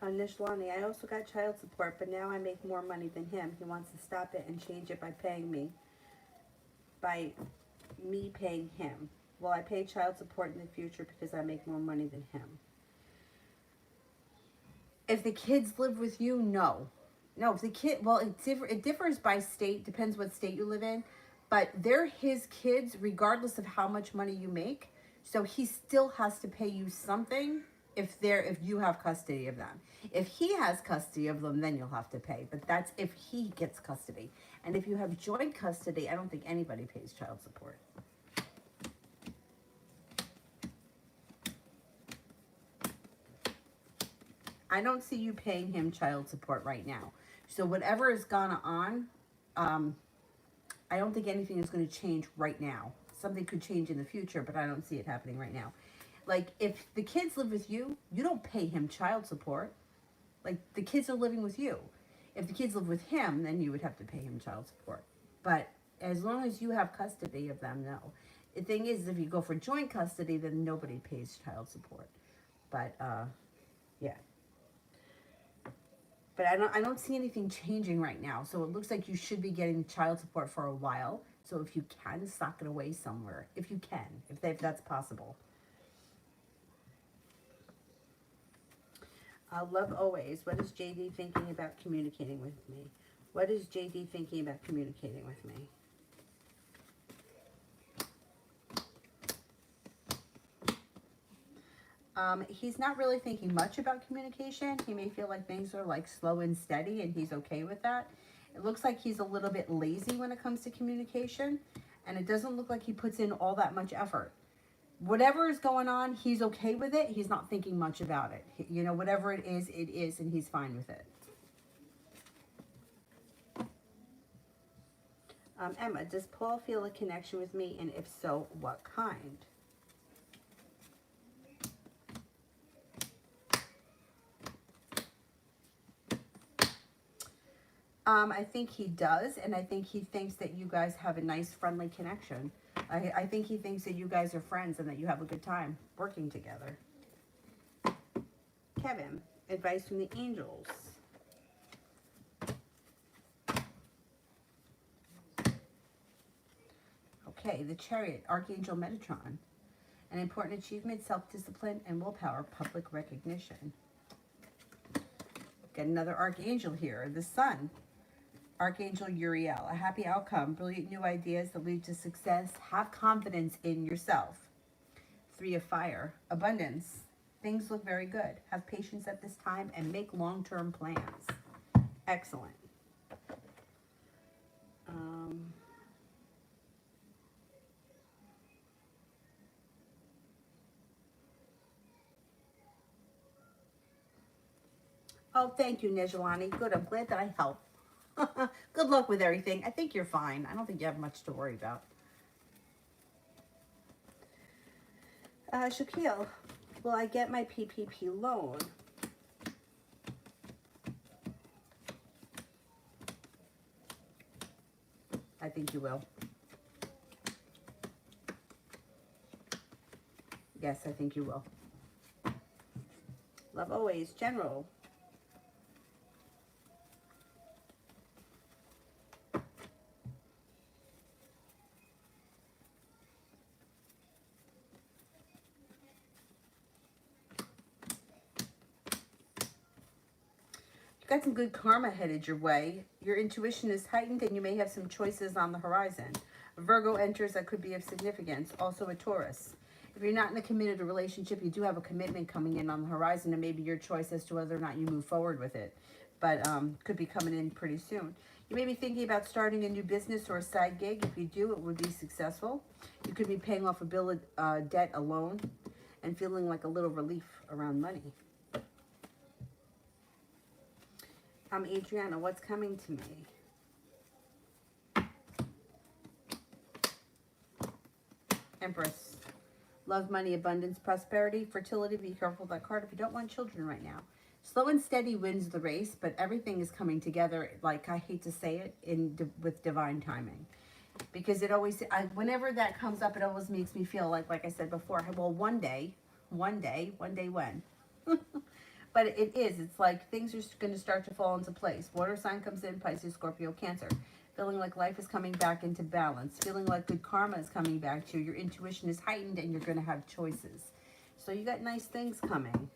Nishlani, I also got child support, but now I make more money than him. He wants to stop it and change it by me paying him. Will I pay child support in the future because I make more money than him? If the kids live with you, no. No, if the kid, well, it differs by state, depends what state you live in, but they're his kids regardless of how much money you make. So he still has to pay you something if you have custody of them. If he has custody of them, then you'll have to pay. But that's if he gets custody. And if you have joint custody, I don't think anybody pays child support. I don't see you paying him child support right now. So whatever has gone on, I don't think anything is going to change right now. Something could change in the future, but I don't see it happening right now. Like, if the kids live with you, you don't pay him child support. Like, the kids are living with you. If the kids live with him, then you would have to pay him child support. But as long as you have custody of them, no. The thing is, if you go for joint custody, then nobody pays child support. But, yeah. But I don't see anything changing right now. So it looks like you should be getting child support for a while. So if you can, sock it away somewhere. If you can, if that's possible. Love always. What is JD thinking about communicating with me? What is JD thinking about communicating with me? He's not really thinking much about communication. He may feel like things are like slow and steady, and he's okay with that. It looks like he's a little bit lazy when it comes to communication, and it doesn't look like he puts in all that much effort. Whatever is going on, he's okay with it. He's not thinking much about it. You know, whatever it is, and he's fine with it. Emma, does Paul feel a connection with me, and if so, what kind? I think he does, and I think he thinks that you guys have a nice, friendly connection. I think he thinks that you guys are friends and that you have a good time working together. Kevin, advice from the angels. Okay, the Chariot, Archangel Metatron. An important achievement, self-discipline, and willpower, public recognition. Get another Archangel here, the Sun. Archangel Uriel, a happy outcome, brilliant new ideas that lead to success, have confidence in yourself. Three of Fire, abundance, things look very good, have patience at this time, and make long-term plans. Excellent. Oh, thank you, Nejilani. Good, I'm glad that I helped. Good luck with everything. I think you're fine. I don't think you have much to worry about. Shaquille, will I get my PPP loan? I think you will. Yes, I think you will. Love always, General. Got some good karma headed your way. Your intuition is heightened and you may have some choices on the horizon. A Virgo enters that could be of significance. Also a Taurus. If you're not in a committed relationship, you do have a commitment coming in on the horizon, and maybe your choice as to whether or not you move forward with it. But could be coming in pretty soon. You may be thinking about starting a new business or a side gig. If you do, it would be successful. You could be paying off a bill of debt alone and feeling like a little relief around money. Adriana, what's coming to me? Empress. Love, money, abundance, prosperity, fertility. Be careful with that card if you don't want children right now. Slow and steady wins the race, but everything is coming together, like I hate to say it, with divine timing. Because it always, whenever that comes up, it always makes me feel like I said before, well, one day when? But it is. It's like things are going to start to fall into place. Water sign comes in, Pisces, Scorpio, Cancer. Feeling like life is coming back into balance. Feeling like good karma is coming back to you. Your intuition is heightened and you're going to have choices. So you got nice things coming.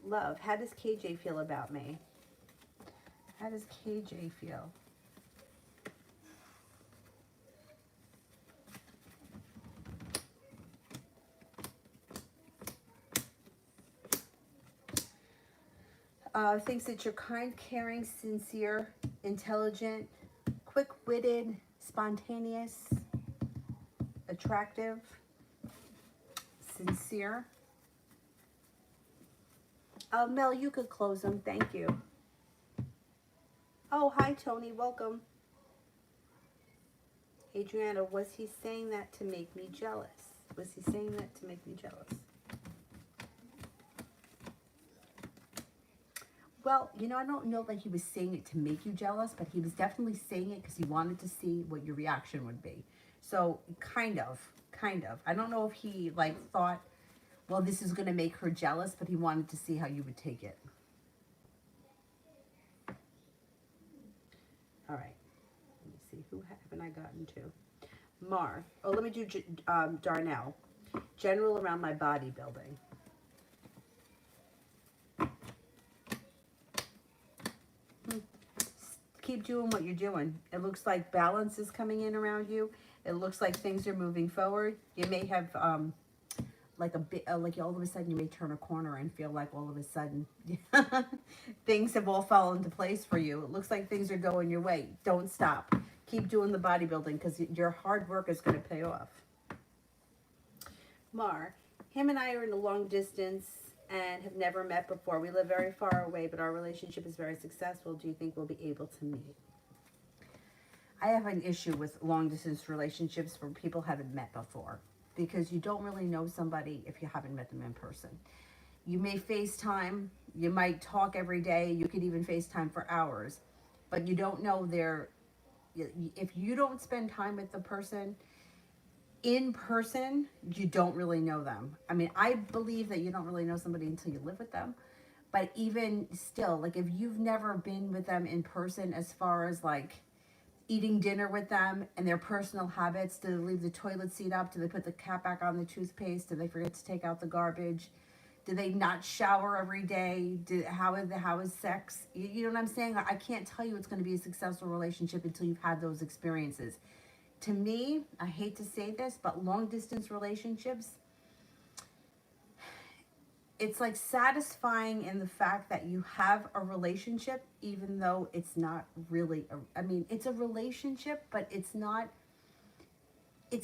Love. How does KJ feel about me? How does KJ feel? Thinks that you're kind, caring, sincere, intelligent, quick-witted, spontaneous, attractive, sincere. Mel, you could close them. Thank you. Oh, hi, Tony. Welcome. Adriana, was he saying that to make me jealous? Was he saying that to make me jealous? Well, you know, I don't know that he was saying it to make you jealous, but he was definitely saying it because he wanted to see what your reaction would be. So, kind of. I don't know if he, thought, well, this is going to make her jealous, but he wanted to see how you would take it. All right. Let me see. Who haven't I gotten to? Mar. Oh, let me do Darnell. General around my bodybuilding. Keep doing what you're doing. It looks like balance is coming in around you. It looks like things are moving forward. You may have like a bit, like all of a sudden you may turn a corner and feel like all of a sudden things have all fallen into place for you. It looks like things are going your way. Don't stop. Keep doing the bodybuilding because your hard work is going to pay off. Mar, him and I are in a long distance and have never met before. We live very far away, but our relationship is very successful. Do you think we'll be able to meet? I have an issue with long distance relationships where people haven't met before, because you don't really know somebody if you haven't met them in person. You may FaceTime, you might talk every day, you could even FaceTime for hours, but you don't know if you don't spend time with the person in person, you don't really know them. I mean, I believe that you don't really know somebody until you live with them. But even still, like if you've never been with them in person, as far as like eating dinner with them and their personal habits, do they leave the toilet seat up? Do they put the cap back on the toothpaste? Do they forget to take out the garbage? Do they not shower every day? How is sex? You know what I'm saying? I can't tell you it's going to be a successful relationship until you've had those experiences. To me, I hate to say this, but long distance relationships, it's like satisfying in the fact that you have a relationship, even though it's not really, it's a relationship, but it's not in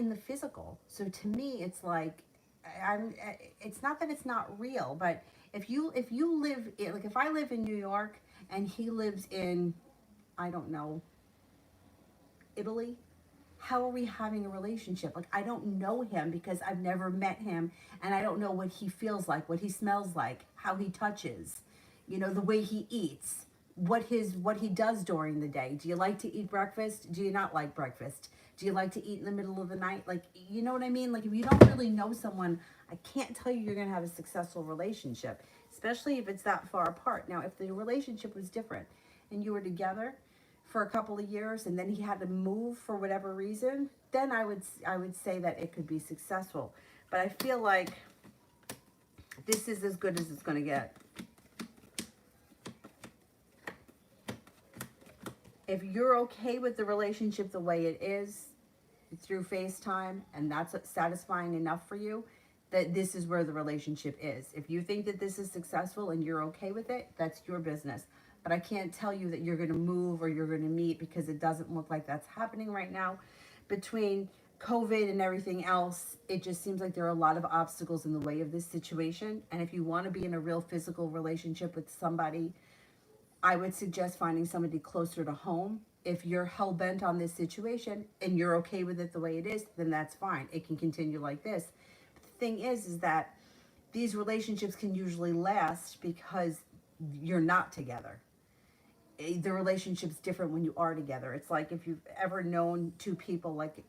the physical. So to me, it's like, it's not that it's not real, but if you live, like if I live in New York and he lives in, I don't know, Italy, how are we having a relationship? Like, I don't know him because I've never met him, and I don't know what he feels like, what he smells like, how he touches, the way he eats, what he does during the day. Do you like to eat breakfast? Do you not like breakfast? Do you like to eat in the middle of the night? Like, you know what I mean? Like, if you don't really know someone, I can't tell you you're going to have a successful relationship, especially if it's that far apart. Now, if the relationship was different and you were together for a couple of years and then he had to move for whatever reason, then I would say that it could be successful. But I feel like this is as good as it's going to get. If you're okay with the relationship the way it is through FaceTime, and that's satisfying enough for you, that this is where the relationship is. If you think that this is successful and you're okay with it, that's your business. But I can't tell you that you're going to move or you're going to meet, because it doesn't look like that's happening right now. Between COVID and everything else, it just seems like there are a lot of obstacles in the way of this situation. And if you want to be in a real physical relationship with somebody, I would suggest finding somebody closer to home. If you're hell-bent on this situation and you're okay with it the way it is, then that's fine. It can continue like this. But the thing is that these relationships can usually last because you're not together. The relationship's different when you are together. It's like if you've ever known two people, like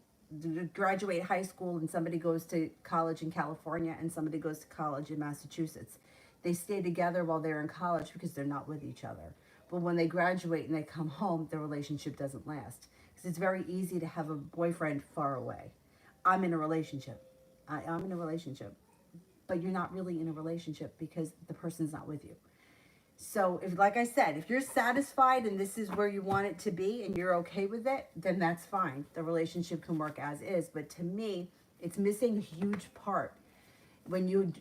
graduate high school and somebody goes to college in California and somebody goes to college in Massachusetts. They stay together while they're in college because they're not with each other. But when they graduate and they come home, the relationship doesn't last. Because it's very easy to have a boyfriend far away. I'm in a relationship. I'm in a relationship. But you're not really in a relationship because the person's not with you. So, if, like I said, if you're satisfied and this is where you want it to be and you're okay with it, then that's fine. The relationship can work as is. But to me, it's missing a huge part when you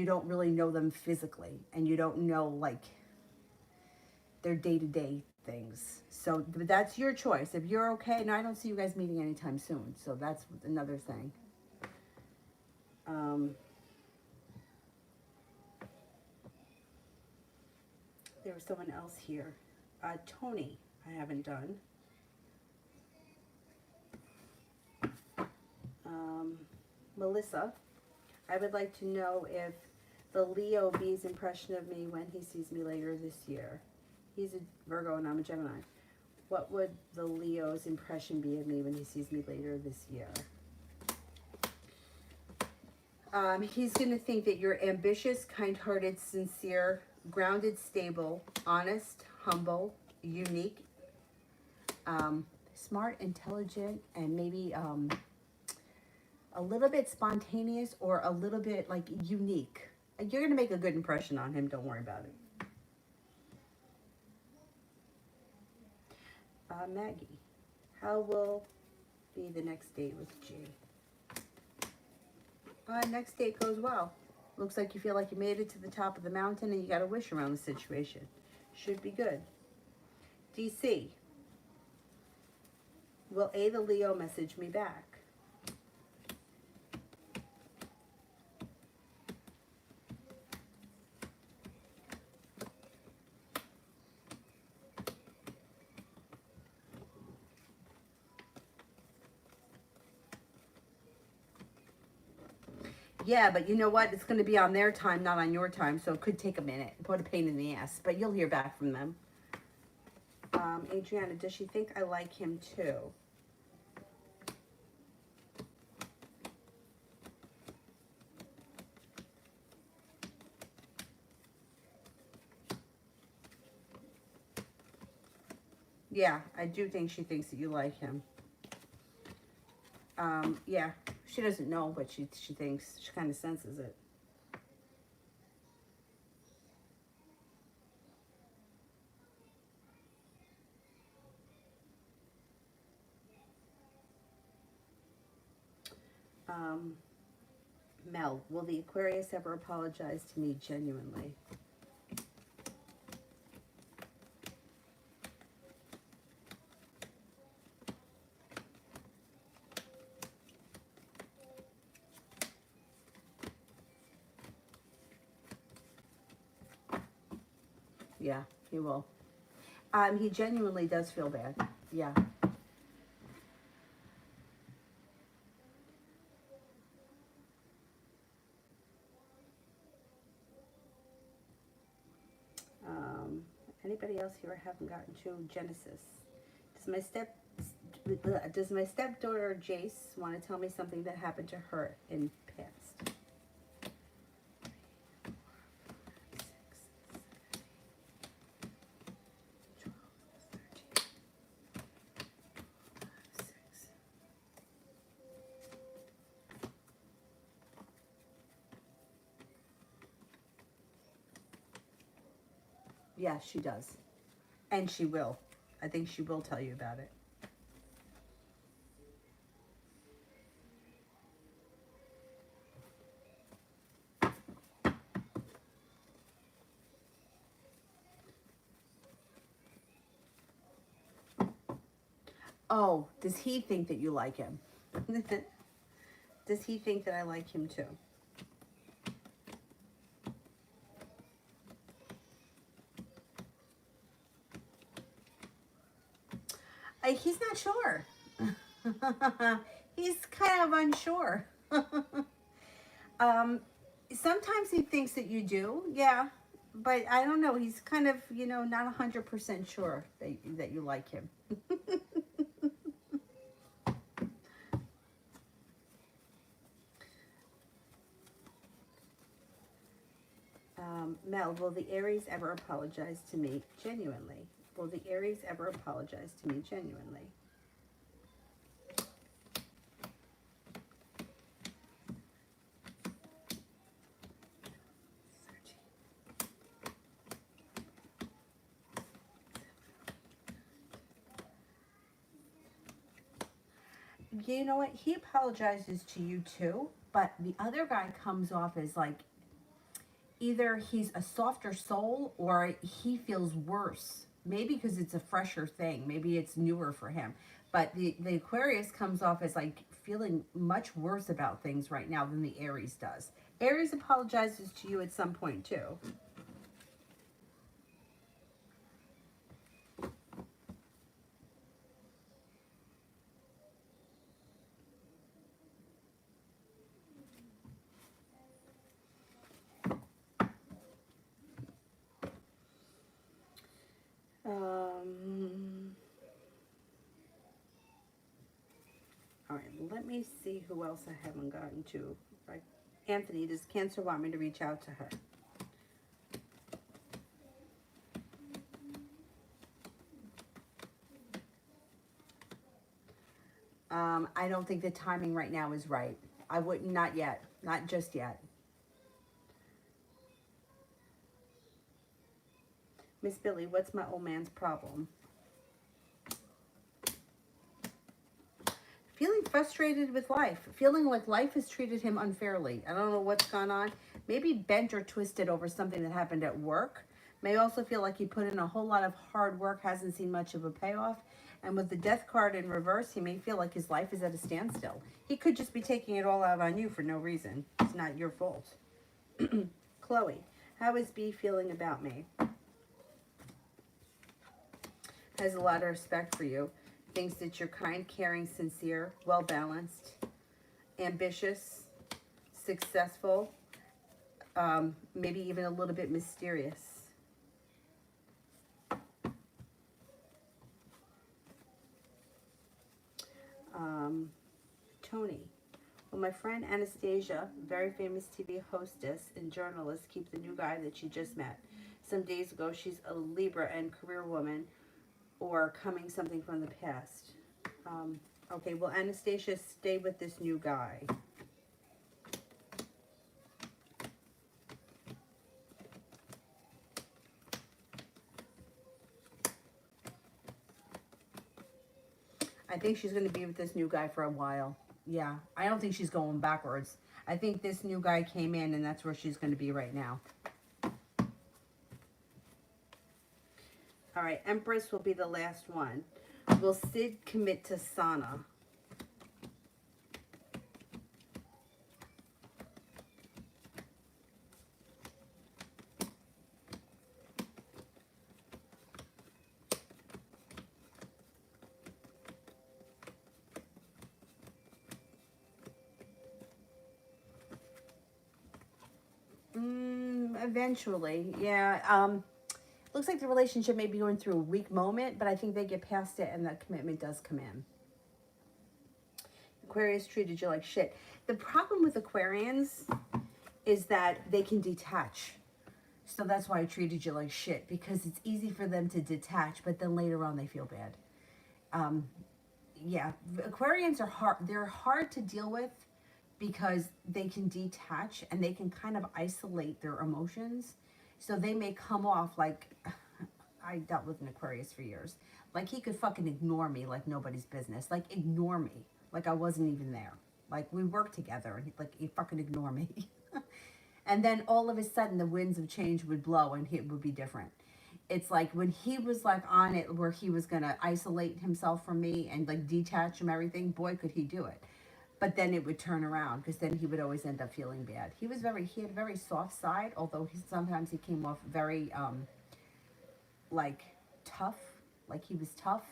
don't really know them physically and you don't know, like, their day-to-day things. So that's your choice. If you're okay, and I don't see you guys meeting anytime soon, so that's another thing. There was someone else here. Tony, I haven't done. Melissa, I would like to know if the Leo B's impression of me when he sees me later this year. He's a Virgo and I'm a Gemini. What would the Leo's impression be of me when he sees me later this year? He's going to think that you're ambitious, kind-hearted, sincere, grounded, stable, honest, humble, unique, smart, intelligent, and maybe a little bit spontaneous or a little bit like unique. You're going to make a good impression on him. Don't worry about it. Maggie, how will be the next date with G? Next date goes well. Looks like you feel like you made it to the top of the mountain and you got a wish around the situation. Should be good. DC. Will A, the Leo, message me back? Yeah, but you know what? It's going to be on their time, not on your time, so it could take a minute. What a pain in the ass, but you'll hear back from them. Adriana, does she think I like him too? Yeah, I do think she thinks that you like him. Yeah, she doesn't know, but she thinks, she kind of senses it. Mel, will the Aquarius ever apologize to me genuinely? Yeah, he will. He genuinely does feel bad. Yeah. Anybody else here I haven't gotten to? Genesis. Does my stepdaughter Jace want to tell me something that happened to her in past? Yeah, she does. And she will. I think she will tell you about it. Oh, does he think that you like him? Does he think that I like him too? He's not sure. He's kind of unsure. Sometimes he thinks that you do, yeah. But I don't know. He's kind of, not 100% sure that you like him. Mel, will the Aries ever apologize to me genuinely? Will the Aries ever apologize to me genuinely? You know what? He apologizes to you too, but the other guy comes off as like either he's a softer soul or he feels worse. Maybe because it's a fresher thing. Maybe it's newer for him. But the Aquarius comes off as like feeling much worse about things right now than the Aries does. Aries apologizes to you at some point too. All right, let me see who else I haven't gotten to. Right. Anthony, does Cancer want me to reach out to her? I don't think the timing right now is right. I wouldn't, not yet. Not just yet. Miss Billy, what's my old man's problem? Feeling frustrated with life, feeling like life has treated him unfairly. I don't know what's gone on. Maybe bent or twisted over something that happened at work. May also feel like he put in a whole lot of hard work, hasn't seen much of a payoff. And with the death card in reverse, he may feel like his life is at a standstill. He could just be taking it all out on you for no reason. It's not your fault. Chloe, how is B feeling about me? Has a lot of respect for you. Thinks that you're kind, caring, sincere, well-balanced, ambitious, successful, maybe even a little bit mysterious. Tony. Well, my friend Anastasia, very famous TV hostess and journalist, keeps the new guy that she just met. Some days ago, she's a Libra and career woman, or coming something from the past. Okay, well, Anastasia, stay with this new guy. I think she's going to be with this new guy for a while. Yeah, I don't think she's going backwards. I think this new guy came in and that's where she's going to be right now. All right, Empress will be the last one. Will Sid commit to Sana? Eventually, yeah. Looks like the relationship may be going through a weak moment, but I think they get past it and that commitment does come in. Aquarius treated you like shit. The problem with Aquarians is that they can detach. So that's why I treated you like shit, because it's easy for them to detach, but then later on they feel bad. Yeah, Aquarians are hard. They're hard to deal with because they can detach and they can kind of isolate their emotions. So they may come off like, I dealt with an Aquarius for years. Like he could fucking ignore me like nobody's business. Like ignore me. Like I wasn't even there. Like we worked together and he fucking ignore me. And then all of a sudden the winds of change would blow and it would be different. It's like when he was like on it where he was going to isolate himself from me and like detach from everything, boy, could he do it. But then it would turn around because then he would always end up feeling bad. He had a very soft side, although sometimes he came off very, like tough, like he was tough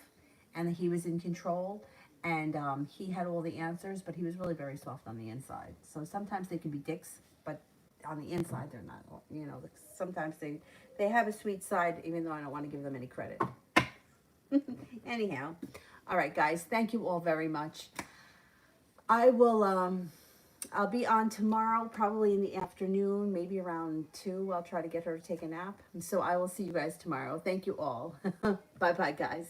and he was in control and he had all the answers, but he was really very soft on the inside. So sometimes they can be dicks, but on the inside they're not, sometimes they have a sweet side, even though I don't want to give them any credit. Anyhow, all right, guys, thank you all very much. I will, I'll be on tomorrow, probably in the afternoon, maybe around 2. I'll try to get her to take a nap. So I will see you guys tomorrow. Thank you all. Bye-bye, guys.